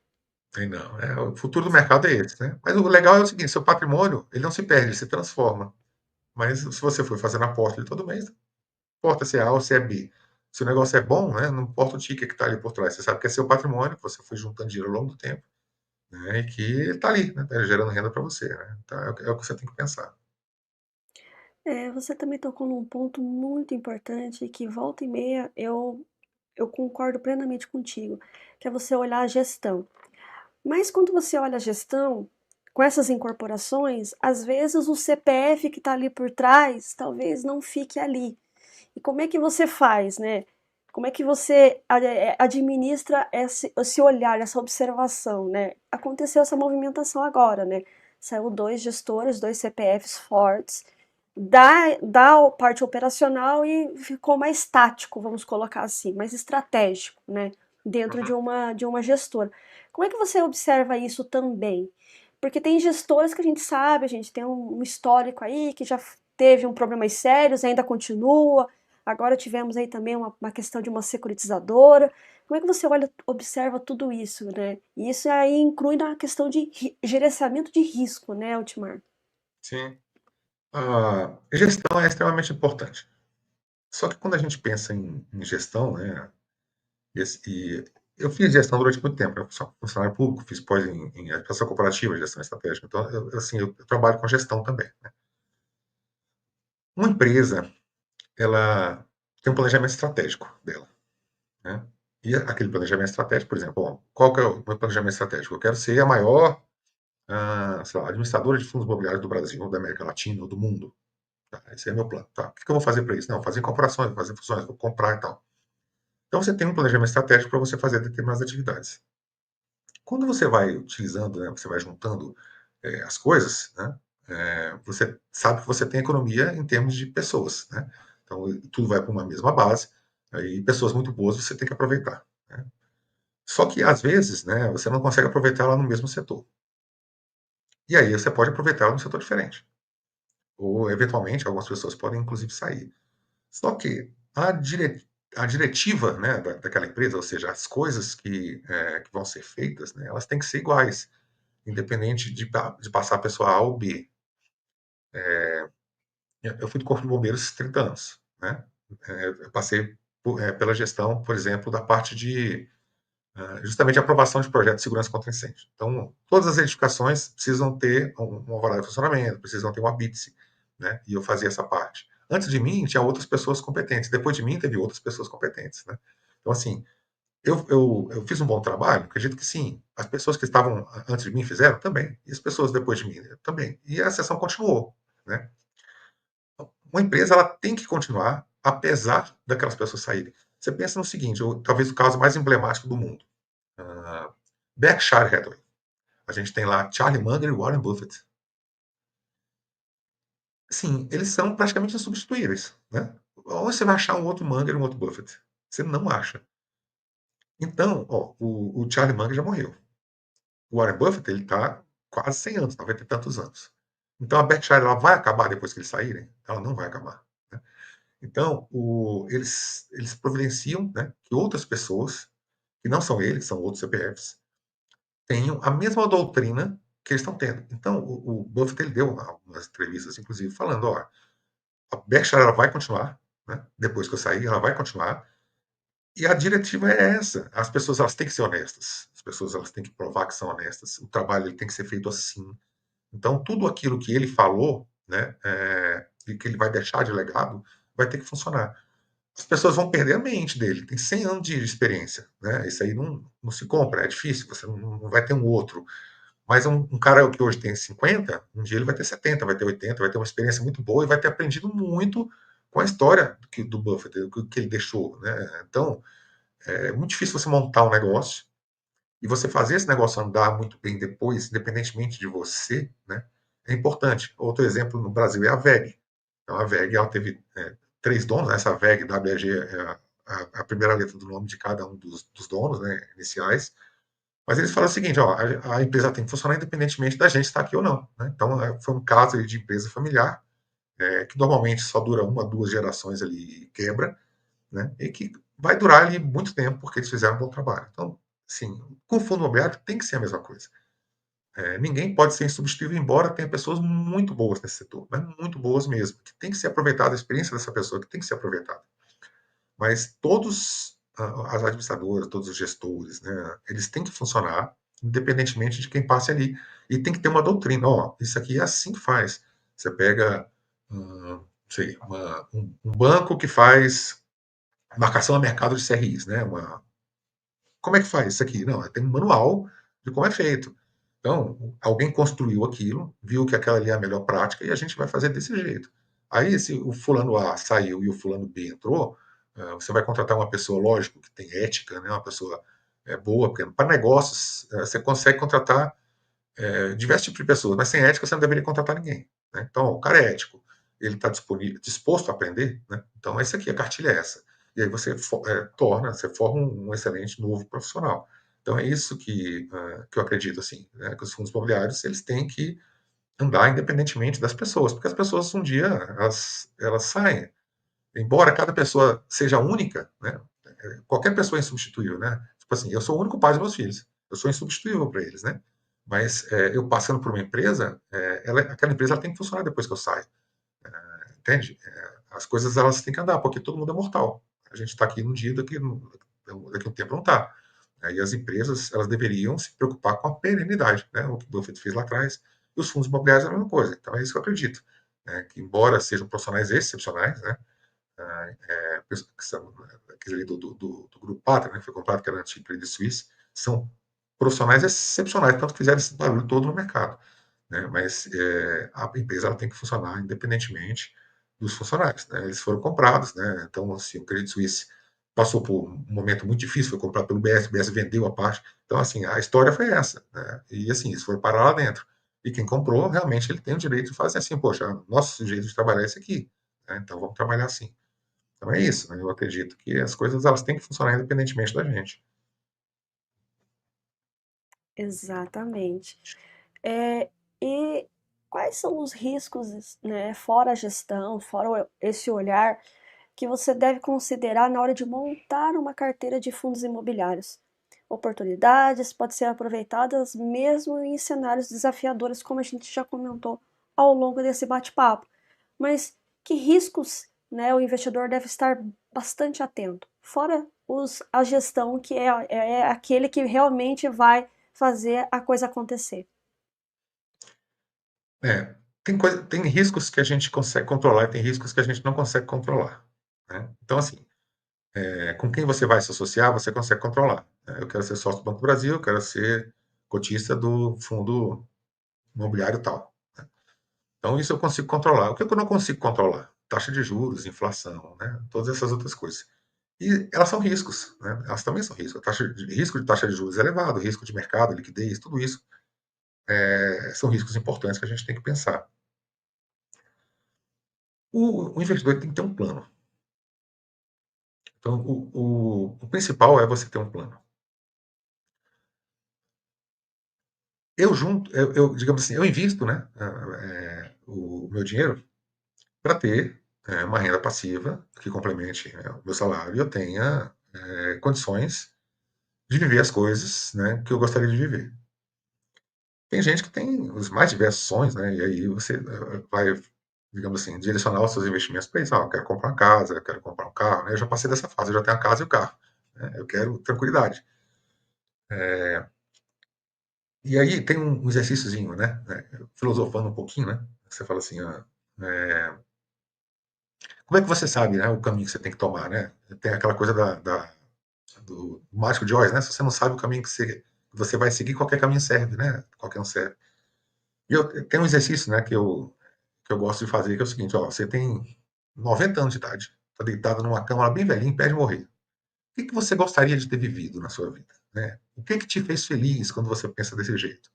S2: Tem não. O futuro do mercado é esse, né? Mas o legal é o seguinte, seu patrimônio, ele não se perde, ele se transforma. Mas se você for fazendo aposta ali todo mês, não importa se é A ou se é B. Se o negócio é bom, né, não importa o ticket que está ali por trás. Você sabe que é seu patrimônio, que você foi juntando dinheiro ao longo do tempo, né, e que está ali, né, tá gerando renda para você. Né? Então, é o que você tem que pensar.
S1: Você também tocou num ponto muito importante que volta e meia eu concordo plenamente contigo, que é você olhar a gestão. Mas quando você olha a gestão, com essas incorporações, às vezes o CPF que está ali por trás talvez não fique ali. E como é que você faz, né? Como é que você administra esse olhar, essa observação, né? Aconteceu essa movimentação agora, né? Saiu dois gestores, dois CPFs fortes da parte operacional e ficou mais tático, vamos colocar assim, mais estratégico, né? Dentro
S2: Uhum.
S1: de uma gestora. Como é que você observa isso também? Porque tem gestores que a gente sabe, a gente tem um histórico aí que já teve um problemas sérios, ainda continua. Agora tivemos aí também uma questão de uma securitizadora. Como é que você olha, observa tudo isso, né? E isso aí inclui na questão de gerenciamento de risco, né, Otmar?
S2: Sim. A gestão é extremamente importante. Só que quando a gente pensa em gestão, né, e eu fiz gestão durante muito tempo, né, sou funcionário público, fiz pós em administração corporativa, gestão estratégica, então, assim, eu trabalho com gestão também. Né? Uma empresa, ela tem um planejamento estratégico dela. Né? E aquele planejamento estratégico, por exemplo, bom, qual que é o meu planejamento estratégico? Eu quero ser a maior, sei lá, administradora de fundos imobiliários do Brasil, ou da América Latina, ou do mundo. Tá, esse é meu plano. Tá. O que eu vou fazer para isso? Não, fazer incorporações, fazer fusões, vou comprar e tal. Então você tem um planejamento estratégico para você fazer determinadas atividades. Quando você vai utilizando, né, você vai juntando as coisas, né, você sabe que você tem economia em termos de pessoas. Né? Então tudo vai para uma mesma base, e pessoas muito boas você tem que aproveitar. Né? Só que às vezes, né, você não consegue aproveitar ela no mesmo setor. E aí você pode aproveitar ela num setor diferente. Ou eventualmente algumas pessoas podem inclusive sair. Só que a diretiva, né, daquela empresa, ou seja, as coisas que vão ser feitas, né, elas têm que ser iguais, independente de passar a pessoa A ou B. Eu fui do Corpo de Bombeiros 30 anos. Né? Eu passei pela gestão, por exemplo, da parte de justamente a aprovação de projetos de segurança contra incêndio. Então, todas as edificações precisam ter um alvará de funcionamento, precisam ter uma BITSE, né? E eu fazia essa parte. Antes de mim, tinha outras pessoas competentes. Depois de mim, teve outras pessoas competentes, né? Então, assim, eu fiz um bom trabalho? Acredito que sim. As pessoas que estavam antes de mim fizeram também. E as pessoas depois de mim também. E a sessão continuou, né? Uma empresa, ela tem que continuar, apesar daquelas pessoas saírem. Você pensa no seguinte, talvez o caso mais emblemático do mundo. Berkshire Hathaway. A gente tem lá Charlie Munger e Warren Buffett. Sim, eles são praticamente insubstituíveis. Né? Onde você vai achar um outro Munger e um outro Buffett? Você não acha. Então, ó, o Charlie Munger já morreu. O Warren Buffett ele está quase 100 anos, 90 e tantos anos. Então a Berkshire ela vai acabar depois que eles saírem? Ela não vai acabar. Né? Então eles providenciam, né, que outras pessoas, que não são eles, são outros CPFs, tenham a mesma doutrina que eles estão tendo. Então, o Buffett ele deu algumas entrevistas, inclusive, falando: ó, a Berkshire ela vai continuar, né? Depois que eu sair, ela vai continuar. E a diretiva é essa. As pessoas elas têm que ser honestas. As pessoas elas têm que provar que são honestas. O trabalho ele tem que ser feito assim. Então, tudo aquilo que ele falou, né, e que ele vai deixar de legado, vai ter que funcionar. As pessoas vão perder a mente dele, tem 100 anos de experiência, né? Isso aí não se compra, é difícil, você não vai ter um outro. Mas um cara que hoje tem 50, um dia ele vai ter 70, vai ter 80, vai ter uma experiência muito boa e vai ter aprendido muito com a história do Buffett, do que ele deixou, né? Então, é muito difícil você montar um negócio e você fazer esse negócio andar muito bem depois, independentemente de você, né? É importante. Outro exemplo no Brasil é a VEG. Então, a VEG ela teve três donos, né? Essa VEG, WEG, é a primeira letra do nome de cada um dos donos, né, iniciais. Mas eles falam o seguinte, ó, a empresa tem que funcionar independentemente da gente estar aqui ou não. Né? Então, foi um caso de empresa familiar, que normalmente só dura uma, duas gerações ali e quebra, né? E que vai durar ali muito tempo, porque eles fizeram um bom trabalho. Então, assim, com o fundo imobiliário tem que ser a mesma coisa. Ninguém pode ser insubstituível, embora tenha pessoas muito boas nesse setor, mas muito boas mesmo, que tem que ser aproveitada, a experiência dessa pessoa que tem que ser aproveitada. Mas todos as administradoras, todos os gestores, né, eles têm que funcionar independentemente de quem passe ali. E tem que ter uma doutrina. Ó, isso aqui é assim que faz. Você pega, sei, um banco que faz marcação a mercado de CRIs, né? Como é que faz isso aqui? Não, tem um manual de como é feito. Então, alguém construiu aquilo, viu que aquela ali é a melhor prática e a gente vai fazer desse jeito. Aí, se o fulano A saiu e o fulano B entrou, você vai contratar uma pessoa, lógico, que tem ética, né? Uma pessoa boa, porque para negócios você consegue contratar diversos tipos de pessoas, mas sem ética você não deveria contratar ninguém. Né? Então, o cara é ético, ele está disposto a aprender, né? Então, essa aqui, a cartilha é essa. E aí você você forma um excelente novo profissional. Então, é isso que eu acredito, assim, né? Que os fundos imobiliários, eles têm que andar independentemente das pessoas, porque as pessoas, um dia, elas saem. Embora cada pessoa seja única, né? Qualquer pessoa é insubstituível, né? Tipo assim, eu sou o único pai dos meus filhos, eu sou insubstituível para eles, né? Mas eu passando por uma empresa, aquela empresa ela tem que funcionar depois que eu saio, entende? As coisas elas têm que andar, porque todo mundo é mortal. A gente está aqui num dia, daqui a um tempo não está. E as empresas elas deveriam se preocupar com a perenidade, né? O que o Buffett fez lá atrás. E os fundos imobiliários é a mesma coisa. Então é isso que eu acredito. Né? Que embora sejam profissionais excepcionais, né? Que são aquele do Grupo Pátria, né, que foi comprado, que era antigo Credit Suisse, são profissionais excepcionais, tanto que fizeram esse barulho todo no mercado. Né? Mas a empresa ela tem que funcionar independentemente dos funcionários. Né? Eles foram comprados, né? Então, assim, o Credit Suisse passou por um momento muito difícil, foi comprado pelo BS, o BS vendeu a parte. Então, assim, a história foi essa. Né? E, assim, eles foram parar lá dentro. E quem comprou, realmente, ele tem o direito de fazer assim, poxa, nosso jeito de trabalhar é esse aqui. Né? Então, vamos trabalhar assim. Então é isso, né? Eu acredito que as coisas elas têm que funcionar independentemente da gente.
S1: Exatamente. É, e quais são os riscos, né, fora a gestão, fora esse olhar, que você deve considerar na hora de montar uma carteira de fundos imobiliários? Oportunidades podem ser aproveitadas mesmo em cenários desafiadores, como a gente já comentou ao longo desse bate-papo. Mas que riscos, né, o investidor deve estar bastante atento? Fora a gestão, que é aquele que realmente vai fazer a coisa acontecer.
S2: Tem riscos que a gente consegue controlar e tem riscos que a gente não consegue controlar. Né? Então, assim, com quem você vai se associar, você consegue controlar. Né? Eu quero ser sócio do Banco do Brasil, eu quero ser cotista do fundo imobiliário tal. Né? Então, isso eu consigo controlar. O que eu não consigo controlar? Taxa de juros, inflação, né? Todas essas outras coisas. E elas são riscos, né? Elas também são riscos. Risco de taxa de juros elevado, risco de mercado, liquidez, tudo isso são riscos importantes que a gente tem que pensar. O investidor tem que ter um plano. Então, o principal é você ter um plano. Digamos assim, eu invisto, né, o meu dinheiro para ter uma renda passiva que complemente o meu salário e eu tenha condições de viver as coisas, né, que eu gostaria de viver. Tem gente que tem os mais diversos sonhos, né, e aí você vai, digamos assim, direcionar os seus investimentos para isso. Ah, eu quero comprar uma casa, eu quero comprar um carro, né? Eu já passei dessa fase, eu já tenho a casa e o carro. Né? Eu quero tranquilidade. E aí tem um exercíciozinho, né? Filosofando um pouquinho, né? Você fala assim, como é que você sabe, né, o caminho que você tem que tomar, né? Tem aquela coisa do mágico de Oz, né? Se você não sabe o caminho que você vai seguir, qualquer caminho serve, né? Qualquer um serve. E eu tenho um exercício, né, que eu gosto de fazer, que é o seguinte, ó, você tem 90 anos de idade, está deitado numa cama bem velhinho, pé de morrer. O que, que você gostaria de ter vivido na sua vida? Né? O que, que te fez feliz quando você pensa desse jeito?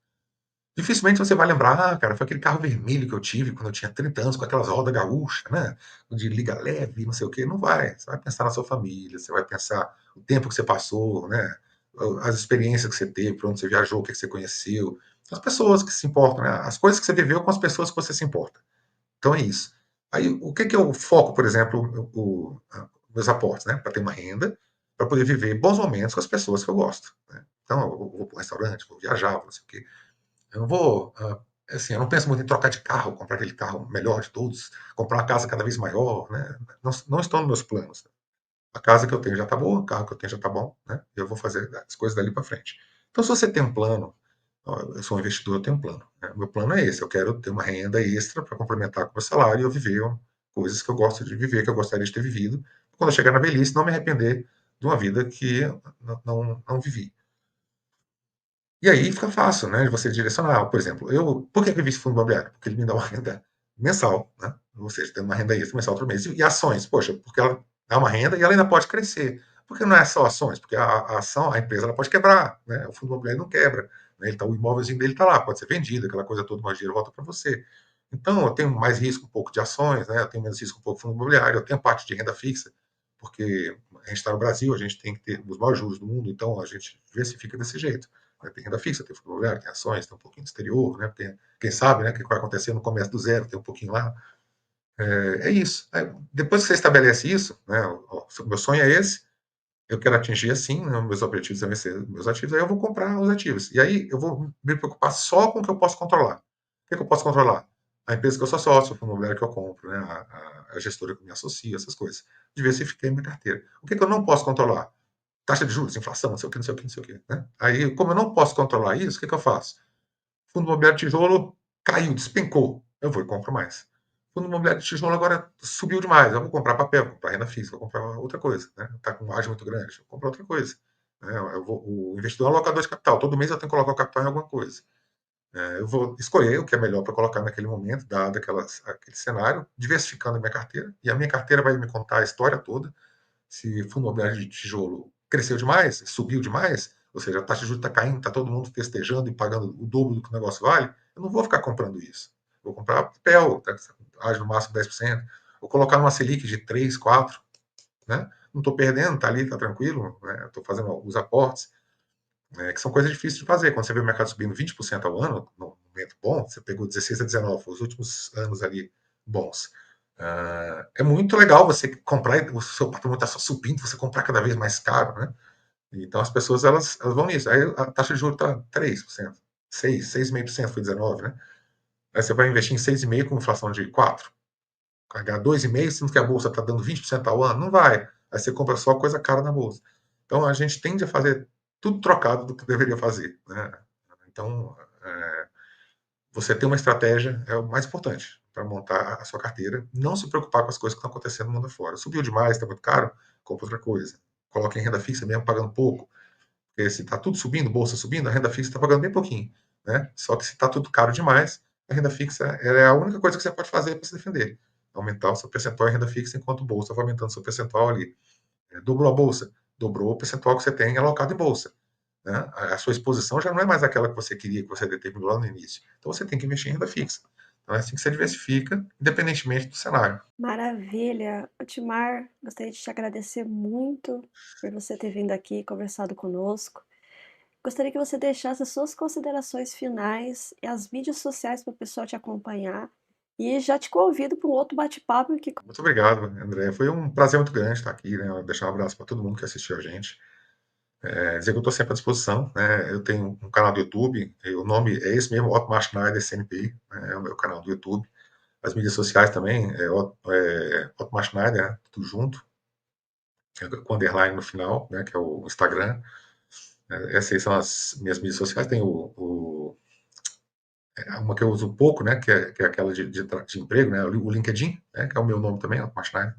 S2: Dificilmente você vai lembrar, ah, cara, foi aquele carro vermelho que eu tive quando eu tinha 30 anos, com aquelas rodas gaúchas, né? De liga leve, não sei o quê. Não vai. Você vai pensar na sua família, você vai pensar o tempo que você passou, né? As experiências que você teve, para onde você viajou, o que você conheceu, as pessoas que se importam, né? As coisas que você viveu com as pessoas que você se importa. Então é isso. Aí, o que, que eu foco, por exemplo, meus aportes, né? Para ter uma renda, para poder viver bons momentos com as pessoas que eu gosto. Né? Então, eu vou para um restaurante, vou viajar, vou não sei o quê. Eu não vou, assim, eu não penso muito em trocar de carro, comprar aquele carro melhor de todos, comprar uma casa cada vez maior, né? Não estão nos meus planos. A casa que eu tenho já está boa, o carro que eu tenho já está bom, né? Eu vou fazer as coisas dali para frente. Então, se você tem um plano, ó, eu sou um investidor, eu tenho um plano. Né? Meu plano é esse, eu quero ter uma renda extra para complementar com o meu salário e eu viver coisas que eu gosto de viver, que eu gostaria de ter vivido. Quando eu chegar na velhice, não me arrepender de uma vida que não vivi. E aí fica fácil, né, de você direcionar. Por exemplo, por que eu invisto em fundo imobiliário? Porque ele me dá uma renda mensal, né? Ou seja, tem uma renda extra mensal todo mês. E ações, poxa, porque ela dá uma renda e ela ainda pode crescer. Porque não é só ações, porque a ação, a empresa, ela pode quebrar, né? O fundo imobiliário não quebra. Né? O imóvelzinho dele está lá, pode ser vendido, aquela coisa toda, mas o dinheiro volta para você. Então, eu tenho mais risco um pouco de ações, né? Eu tenho menos risco um pouco de fundo imobiliário, eu tenho parte de renda fixa, porque a gente está no Brasil, a gente tem que ter os maiores juros do mundo, então a gente diversifica desse jeito. Né? Tem renda fixa, tem fundo imobiliário, tem ações, tem um pouquinho do exterior, né? Tem, quem sabe, né, o que vai acontecer no comércio do zero, tem um pouquinho lá. É isso. Depois que você estabelece isso, né, o meu sonho é esse, eu quero atingir assim, né, meus objetivos devem ser meus ativos, aí eu vou comprar os ativos. E aí eu vou me preocupar só com o que eu posso controlar. O que eu posso controlar? A empresa que eu sou sócio, o fundo imobiliário que eu compro, né, a gestora que me associa, essas coisas. Diversifiquei minha carteira. O que eu não posso controlar? Taxa de juros, inflação, não sei o que, não sei o que, não sei o que. Né? Aí, como eu não posso controlar isso, o que eu faço? Fundo imobiliário de tijolo caiu, despencou. Eu vou e compro mais. Fundo imobiliário de tijolo agora subiu demais. Eu vou comprar papel, vou comprar renda fixa, vou comprar outra coisa. Está com um ágio muito grande, vou comprar outra coisa. O investidor é um alocador de capital. Todo mês eu tenho que colocar o capital em alguma coisa. Eu vou escolher o que é melhor para colocar naquele momento, dado aquele cenário, diversificando a minha carteira. E a minha carteira vai me contar a história toda. Se fundo imobiliário de tijolo cresceu demais, subiu demais, ou seja, a taxa de juros está caindo, está todo mundo festejando e pagando o dobro do que o negócio vale, eu não vou ficar comprando isso. Vou comprar papel, tá, age no máximo 10%, vou colocar numa Selic de 3, 4, né? Não estou perdendo, está ali, está tranquilo, né? Estou fazendo os aportes, né? Que são coisas difíceis de fazer. Quando você vê o mercado subindo 20% ao ano, num momento bom, você pegou 16 a 19, os últimos anos ali bons. É muito legal você comprar, o seu patrimônio está só subindo, você comprar cada vez mais caro, né? Então as pessoas elas vão nisso. Aí a taxa de juros está 3%, 6,5% foi 19, né? Aí você vai investir em 6,5% com inflação de 4%, pagar 2,5%, sendo que a bolsa está dando 20% ao ano, não vai. Aí você compra só coisa cara na bolsa. Então a gente tende a fazer tudo trocado do que deveria fazer, né? Então, você ter uma estratégia é o mais importante para montar a sua carteira. Não se preocupar com as coisas que estão acontecendo no mundo afora. Subiu demais, está muito caro, compra outra coisa. Coloque em renda fixa mesmo, pagando pouco. Porque se está tudo subindo, bolsa subindo, a renda fixa está pagando bem pouquinho. Né? Só que se está tudo caro demais, a renda fixa é a única coisa que você pode fazer para se defender. Aumentar o seu percentual em renda fixa enquanto a bolsa vai aumentando o seu percentual ali. Dobrou a bolsa, dobrou o percentual que você tem alocado em bolsa. Né? A sua exposição já não é mais aquela que você queria, que você determinou lá no início. Então você tem que investir em renda fixa. Então é assim que você diversifica, independentemente do cenário.
S1: Maravilha! Otimar, gostaria de te agradecer muito por você ter vindo aqui e conversado conosco. Gostaria que você deixasse as suas considerações finais e as mídias sociais para o pessoal te acompanhar. E já te convido para um outro bate-papo que
S2: Muito obrigado, André. Foi um prazer muito grande estar aqui. Né? Deixar um abraço para todo mundo que assistiu a gente. Dizer que eu estou sempre à disposição. Né? Eu tenho um canal do YouTube, o nome é esse mesmo, Otmar Schneider CNP, né? É o meu canal do YouTube. As mídias sociais também, Otmar Schneider, né? Tudo junto, com underline no final, né? Que é o Instagram. Essas são as minhas mídias sociais. Tem uma que eu uso pouco, né, que é aquela de emprego, né, o LinkedIn, né, que é o meu nome também, Otmar Schneider.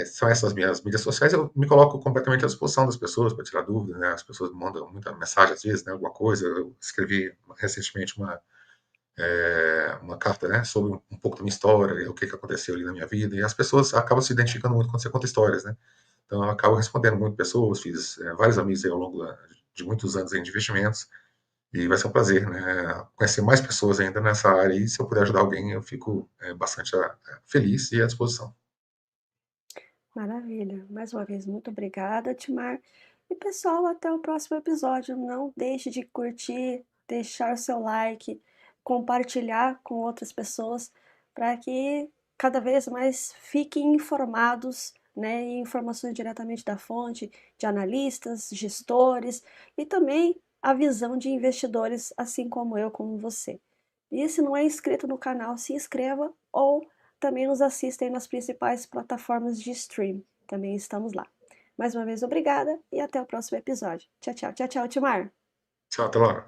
S2: São essas minhas mídias sociais, eu me coloco completamente à disposição das pessoas para tirar dúvidas, né, as pessoas me mandam muita mensagem às vezes, né, alguma coisa, eu escrevi recentemente uma carta, né, sobre um pouco da minha história, o que aconteceu ali na minha vida, e as pessoas acabam se identificando muito quando você conta histórias, né, então eu acabo respondendo muito pessoas, fiz vários amigos aí ao longo de muitos anos aí de investimentos, e vai ser um prazer, né, conhecer mais pessoas ainda nessa área, e se eu puder ajudar alguém, eu fico bastante feliz e à disposição.
S1: Maravilha. Mais uma vez, muito obrigada, Timar. E pessoal, até o próximo episódio. Não deixe de curtir, deixar seu like, compartilhar com outras pessoas, para que cada vez mais fiquem informados, né, e informações diretamente da fonte, de analistas, gestores e também a visão de investidores, assim como eu, como você. E se não é inscrito no canal, se inscreva ou também nos assistem nas principais plataformas de stream. Também estamos lá. Mais uma vez, obrigada e até o próximo episódio. Tchau, tchau, tchau, tchau, Timar!
S2: Tchau, até lá.